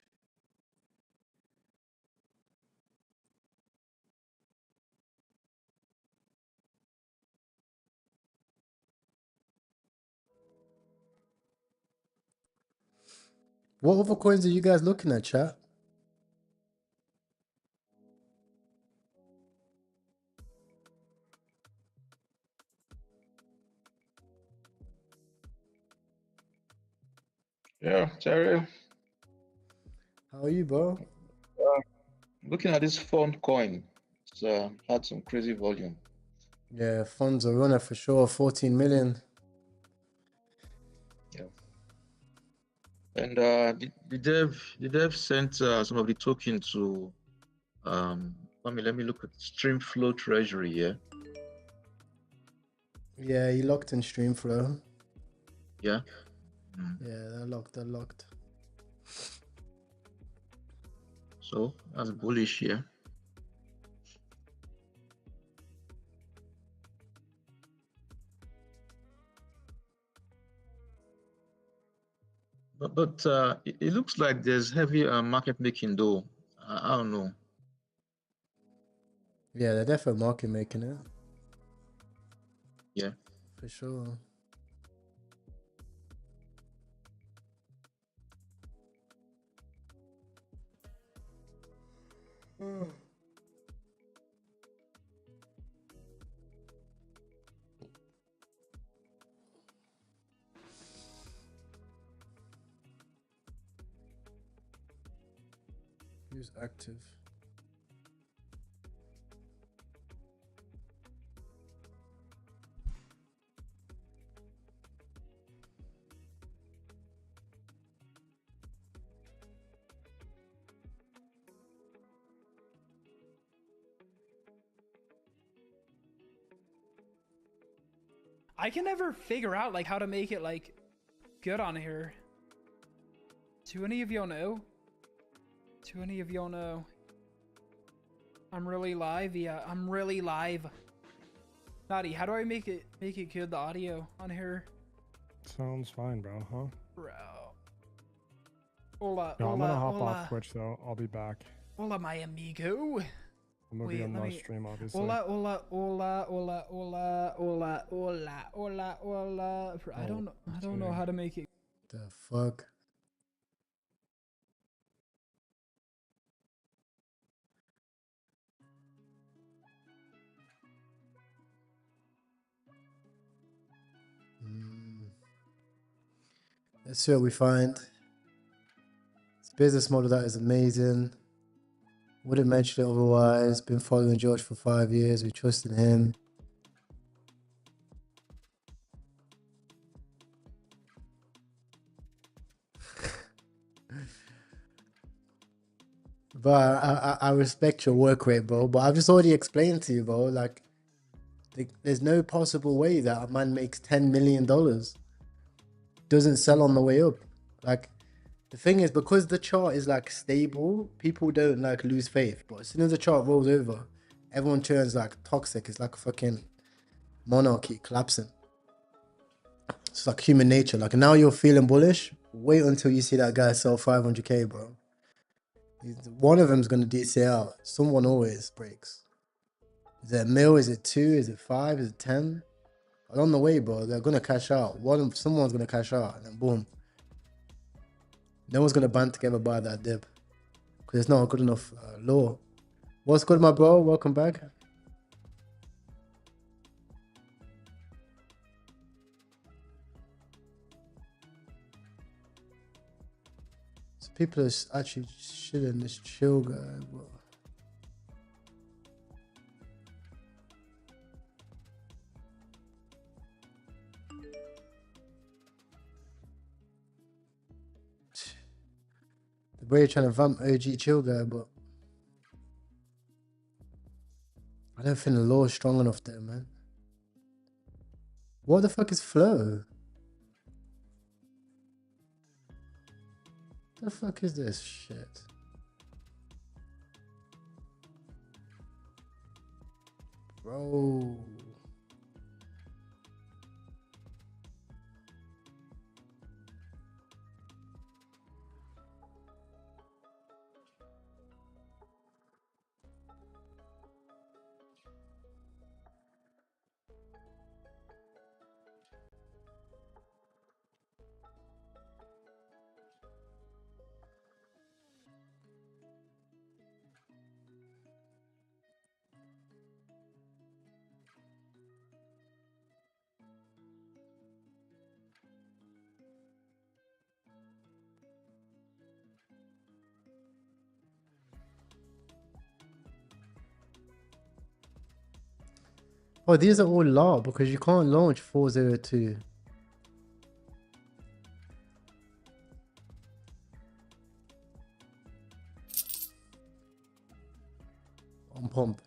What other coins are you guys looking at, chat? Yeah, Terry. How are you, bro? Looking at this font coin, it's had some crazy volume. Yeah, funds are running for sure. 14 million. Yeah. And the dev sent some of the token to let me look at Streamflow Treasury here. Yeah, he locked in Streamflow. Yeah. Yeah, they're locked. They're locked. So that's bullish here. But it looks like there's heavy market making though. I don't know. Yeah, they're definitely market making it. Yeah. For sure. Who's active? I can never figure out like how to make it like good on here. Do any of y'all know? Do any of y'all know? I'm really live. Yeah, I'm really live. Naughty, how do I make it good, the audio on here? Sounds fine, bro, huh? Bro. Hola, No, hola, I'm gonna hop hola. off Twitch though. I'll be back. Hola, my amigo. I'm gonna be on my stream, obviously. Hola, hola, hola, hola, hola, hola, hola, hola, hola. I don't know how to make it. The fuck? Let's see what we find. This business model that is amazing. Wouldn't mention it otherwise. Been following George for 5 years. We trust in him. But I respect your work rate, bro. But I've just already explained to you, bro. Like, there's no possible way that a man makes $10 million doesn't sell on the way up. Like, the thing is, because the chart is like stable, people don't like lose faith. But as soon as the chart rolls over, everyone turns like toxic. It's like a fucking monarchy collapsing. It's like human nature. Like, now you're feeling bullish. Wait until you see that guy sell 500k, bro. One of them's gonna DC out. Someone always breaks. Is it a mil? Is it 2? Is it 5? Is it 10? Along the way, bro, they're gonna cash out. Someone's gonna cash out, and then boom. No one's gonna band together by that dip because it's not a good enough law. What's good, my bro? Welcome back. So people are actually shitting this chill guy, but the way you're trying to vamp OG chill guy, but I don't think the law is strong enough there, man. What the fuck is flow? The fuck is this shit? Bro. Oh, these are all law because you can't launch 402. On pump.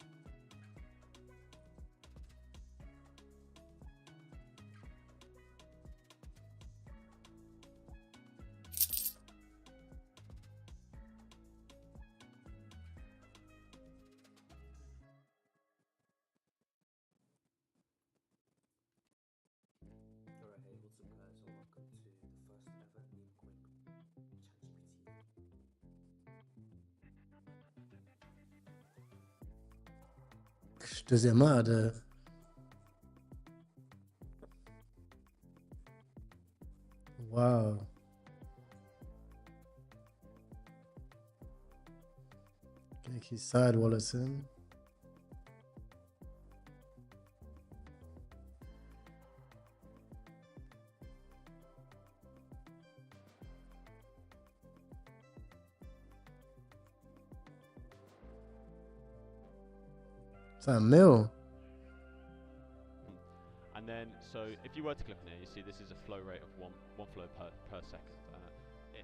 Deuxième matter. Wow. Take his side wallets in. It's a mill. And then, so if you were to click on here, you see this is a flow rate of one flow per second.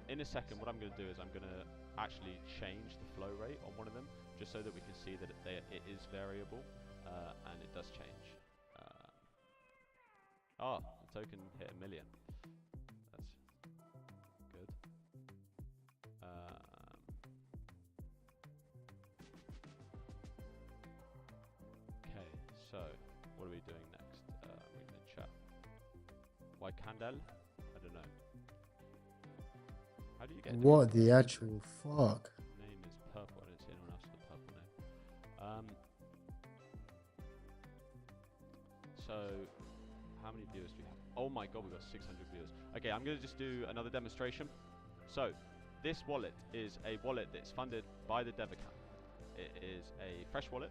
In a second, what I'm going to do is I'm going to actually change the flow rate on one of them, just so that we can see that it is variable, and it does change. The token hit 1 million. That's good. Okay, so what are we doing next? We're going to chat. Why Candel? I don't know. How do you get What the actual fuck? Name is purple. I don't see anyone else with a purple name. So, how many viewers do we have? Oh my god, we've got 600 viewers. Okay, I'm going to just do another demonstration. So, this wallet is a wallet that's funded by the dev account. It is a fresh wallet.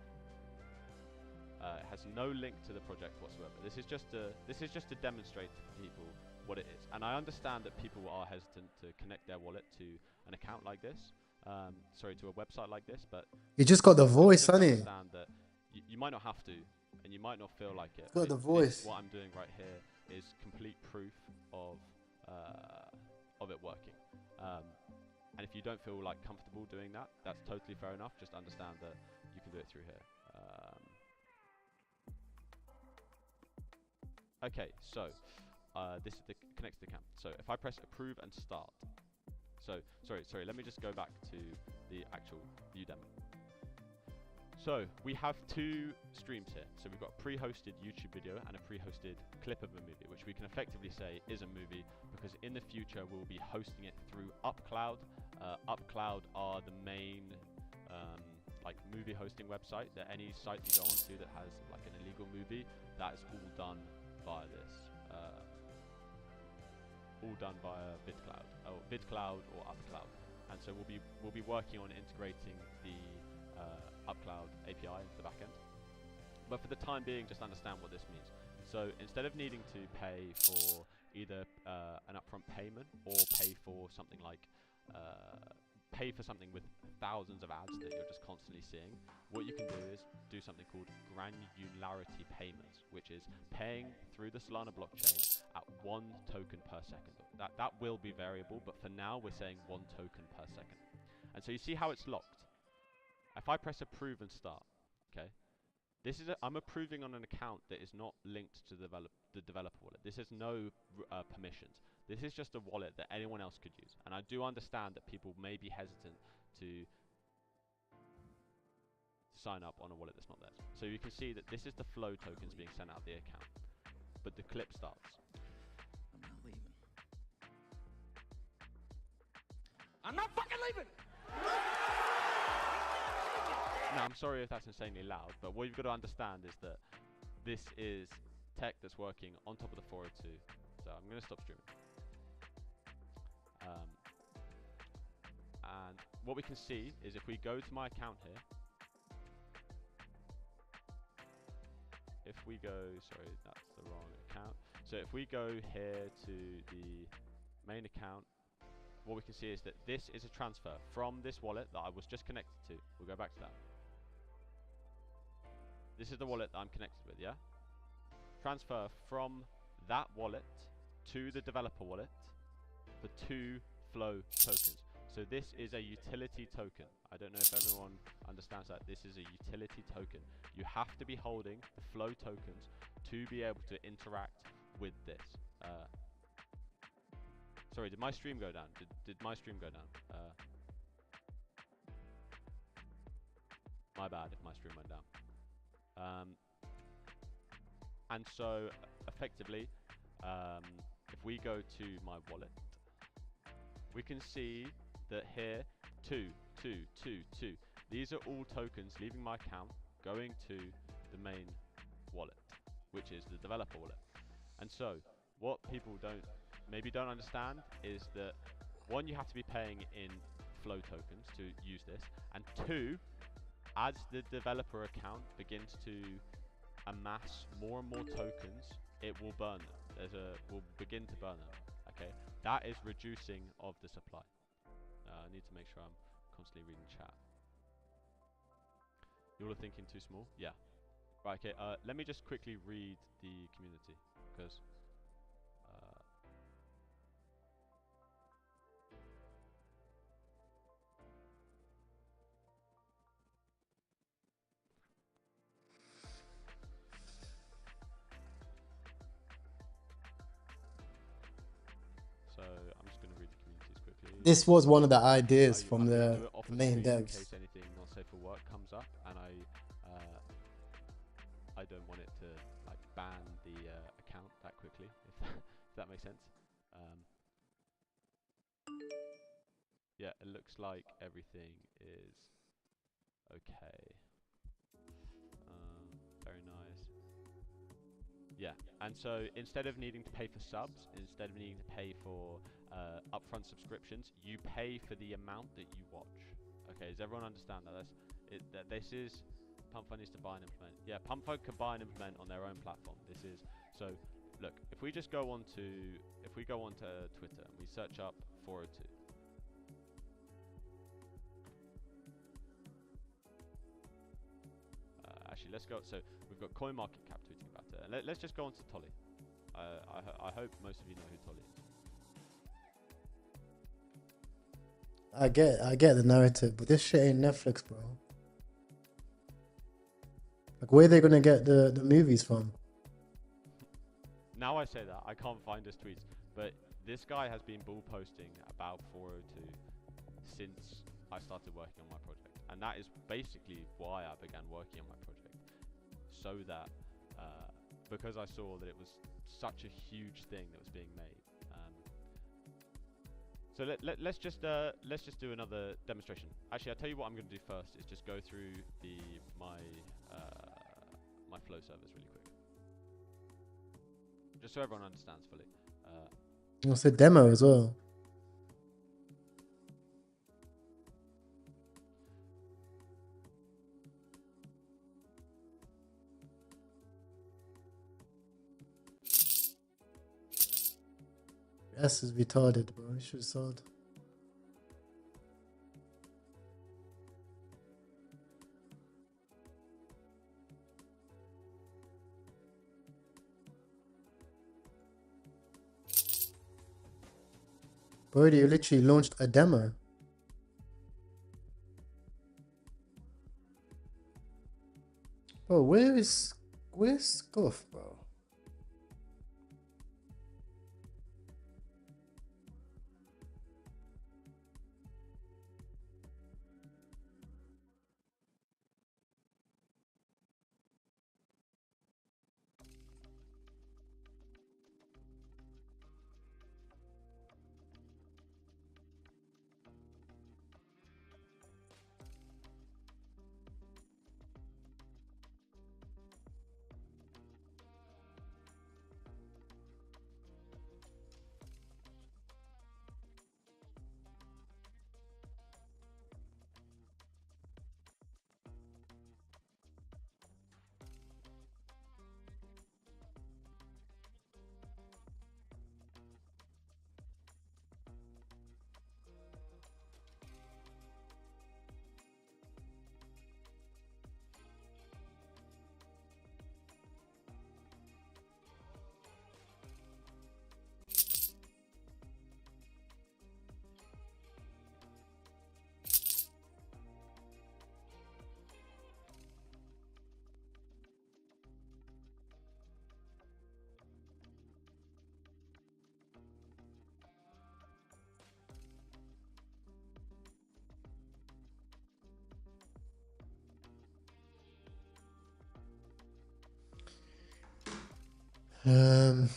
It has no link to the project whatsoever. This is just to demonstrate to people what it is. And I understand that people are hesitant to connect their wallet to an account like this. To a website like this, but You just got the voice, just honey. understand that you might not have to, and you might not feel like it. Got the voice. What I'm doing right here is complete proof of it working. And if you don't feel like comfortable doing that, that's totally fair enough. Just understand that you can do it through here. Okay, so this is the connect to the account. So if I press approve and start. So sorry, let me just go back to the actual view demo. So we have two streams here. So we've got a pre-hosted YouTube video and a pre-hosted clip of a movie, which we can effectively say is a movie because in the future we'll be hosting it through UpCloud. UpCloud are the main like movie hosting website. That any site you go onto that has like an illegal movie, that is all done via this. All done via VidCloud or UpCloud, and so we'll be working on integrating the UpCloud API into the backend. But for the time being, just understand what this means. So instead of needing to pay for either an upfront payment or pay for something like pay for something with thousands of ads that you're just constantly seeing, what you can do is do something called granularity payments, which is paying through the Solana blockchain at 1 token per second. That will be variable, but for now we're saying 1 token per second. And so you see how it's locked. If I press approve and start, okay, this is I'm approving on an account that is not linked to the developer wallet. This has no permissions. This is just a wallet that anyone else could use. And I do understand that people may be hesitant to sign up on a wallet that's not theirs. So you can see that this is the flow tokens being sent out of the account. But the clip starts. I'm not leaving. I'm not fucking leaving! Now, I'm sorry if that's insanely loud, but what you've got to understand is that this is tech that's working on top of the 402. So I'm going to stop streaming. And what we can see is if we go to my account here, if we go, sorry, that's the wrong account. So if we go here to the main account, what we can see is that this is a transfer from this wallet that I was just connected to. We'll go back to that. This is the wallet that I'm connected with, yeah? Transfer from that wallet to the developer wallet for 2 flow tokens. So this is a utility token. I don't know if everyone understands that. This is a utility token. You have to be holding the flow tokens to be able to interact with this. Sorry, did my stream go down? Did my stream go down? My bad if my stream went down. And so effectively, if we go to my wallet, we can see that here, 2, 2, 2, 2. These are all tokens leaving my account, going to the main wallet, which is the developer wallet. And so, what people maybe don't understand is that 1, you have to be paying in flow tokens to use this, and 2, as the developer account begins to amass more and more tokens, it will burn them. Will begin to burn them. Okay, that is reducing of the supply. I need to make sure I'm constantly reading chat. You all are thinking too small? Yeah. Right, okay, let me just quickly read the community, because so I'm just going to read the communities quickly. This was one of the ideas from I'm gonna the do it off the main screen in devs. case anything not safe for work comes up, and I don't want it to like ban the account that quickly, if that makes sense. Yeah, it looks like everything is okay. Very nice. Yeah, and so instead of needing to pay for subs, instead of needing to pay for upfront subscriptions, you pay for the amount that you watch. Okay, does everyone understand that? That this is PumpFun needs to buy and implement. Yeah, PumpFun could buy and implement on their own platform. This is so. Look, if we just go on to Twitter and we search up 402. Actually, let's go. So we've got CoinMarketCap tweeting about it. Let's just go on to Tolly. I hope most of you know who Tolly is. I get the narrative, but this shit ain't Netflix, bro. Like, where are they gonna get the movies from? Now I say that, I can't find his tweets, but this guy has been bull posting about 402 since I started working on my project. And that is basically why I began working on my project. So that, because I saw that it was such a huge thing that was being made. So let's just do another demonstration. Actually, I'll tell you what I'm going to do first is just go through my flow servers really quick, just so everyone understands fully. It's a demo as well. S is retarded, bro. You should have sold. Brody, you literally launched a demo. Bro, where's Scuff, bro? Um,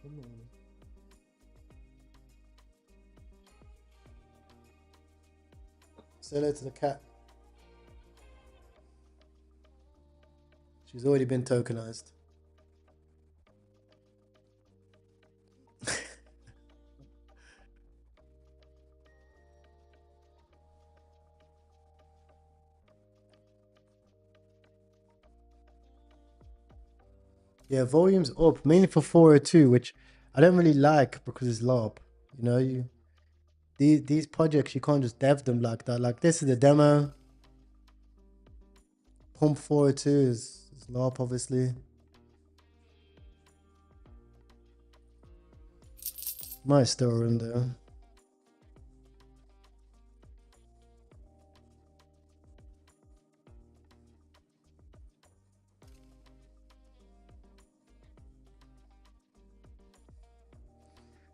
come on. Say hello to the cat. She's already been tokenized. Yeah, volume's up, mainly for 402, which I don't really like because it's LARP. You know, these projects you can't just dev them like that. Like this is the demo. Pump 402 is LARP, obviously. Might still run there.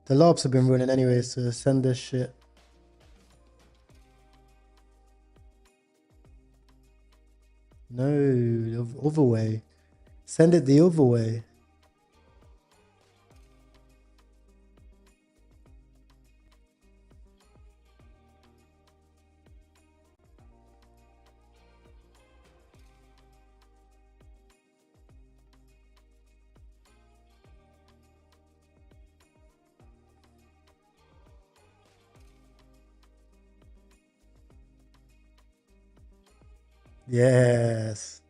The LARPs have been running anyway, so send this shit. No, the other way. Send it the other way. Yes.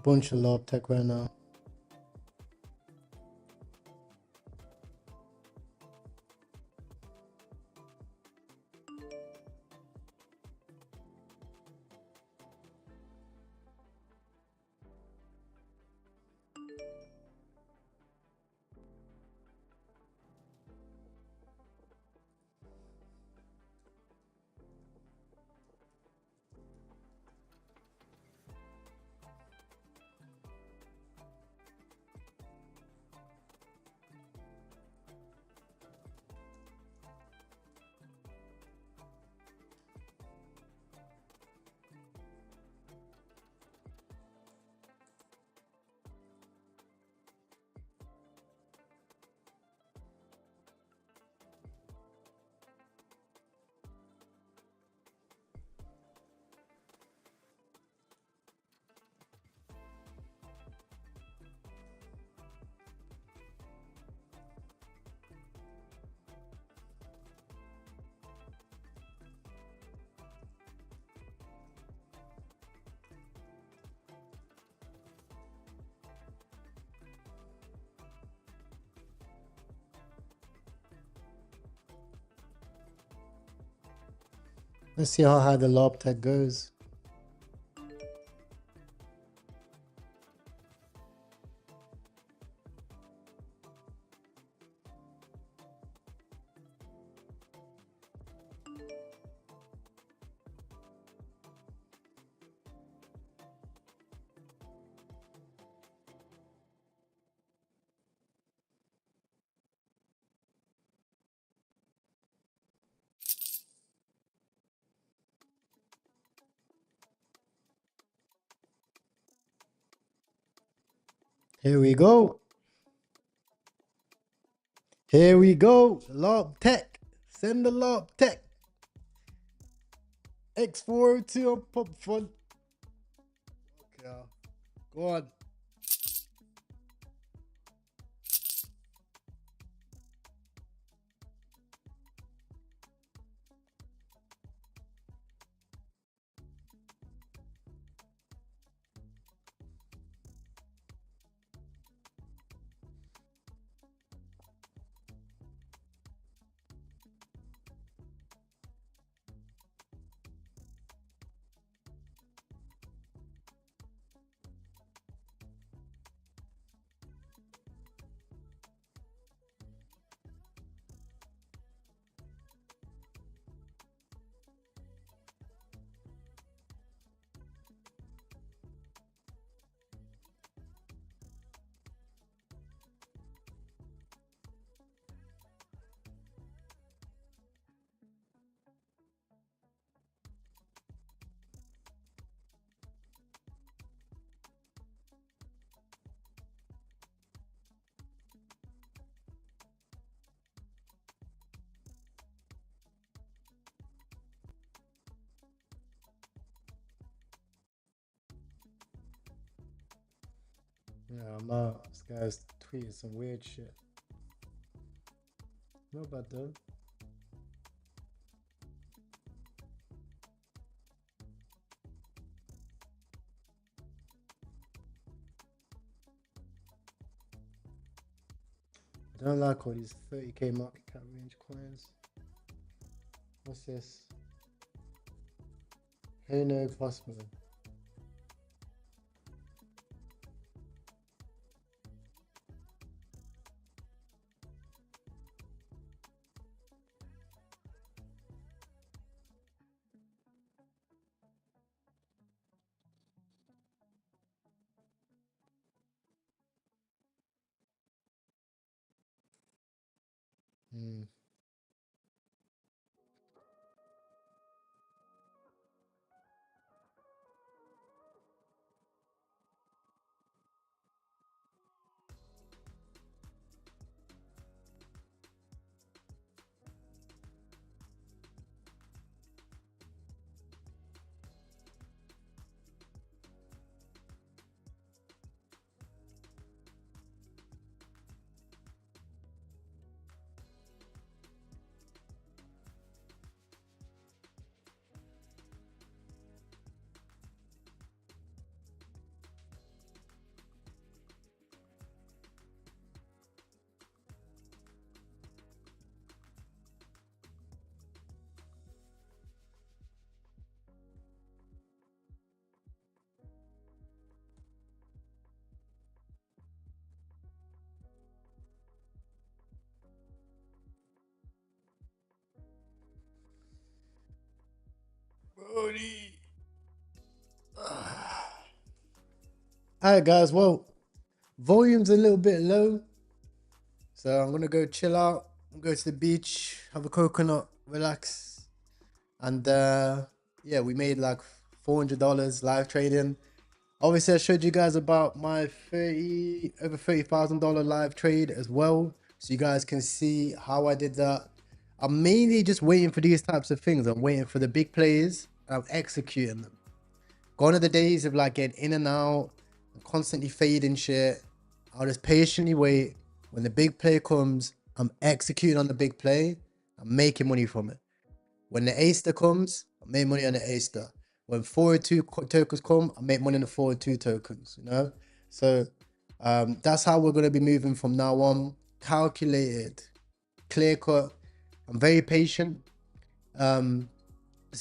bunch of lob tech right now. Let's see how high the lob tech goes. Here we go. Here we go. Lob tech. Send the lob tech. X402 on pop front. Okay. Go on. Yeah, I'm out. This guy's tweeting some weird shit. Not bad though. I don't like all these 30k market cap range coins. What's this? Hey no possible. money. Alright guys, well, volume's a little bit low, so I'm gonna go chill out, go to the beach, have a coconut, relax, and yeah, we made like $400 live trading. Obviously, I showed you guys about my over $30,000 live trade as well, so you guys can see how I did that. I'm mainly just waiting for these types of things. I'm waiting for the big plays, and I'm executing them. Gone are the days of like getting in and out, and constantly fading shit. I'll just patiently wait. When the big play comes, I'm executing on the big play. I'm making money from it. When the A-star comes, I make money on the A-star. When 402 tokens come, I make money on the 402 tokens, you know? So that's how we're going to be moving from now on. Calculated, clear cut. I'm very patient. So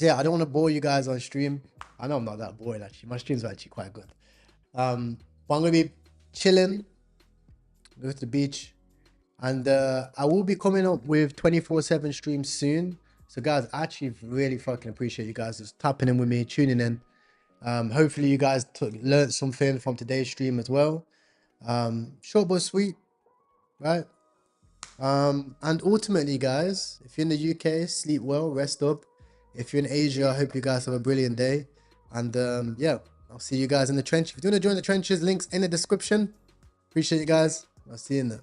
yeah, I don't want to bore you guys on stream. I know I'm not that boring actually. My streams are actually quite good. But I'm going to be chilling, go to the beach. And I will be coming up with 24/7 streams soon. So guys, I actually really fucking appreciate you guys just tapping in with me, tuning in. Hopefully you guys learned something from today's stream as well. Short but sweet, right? And ultimately guys, if you're in the UK, sleep well, rest up. If you're in Asia, I hope you guys have a brilliant day. And yeah, I'll see you guys in the trench. If you want to join the trenches, links in the description. Appreciate you guys. I'll see you in there.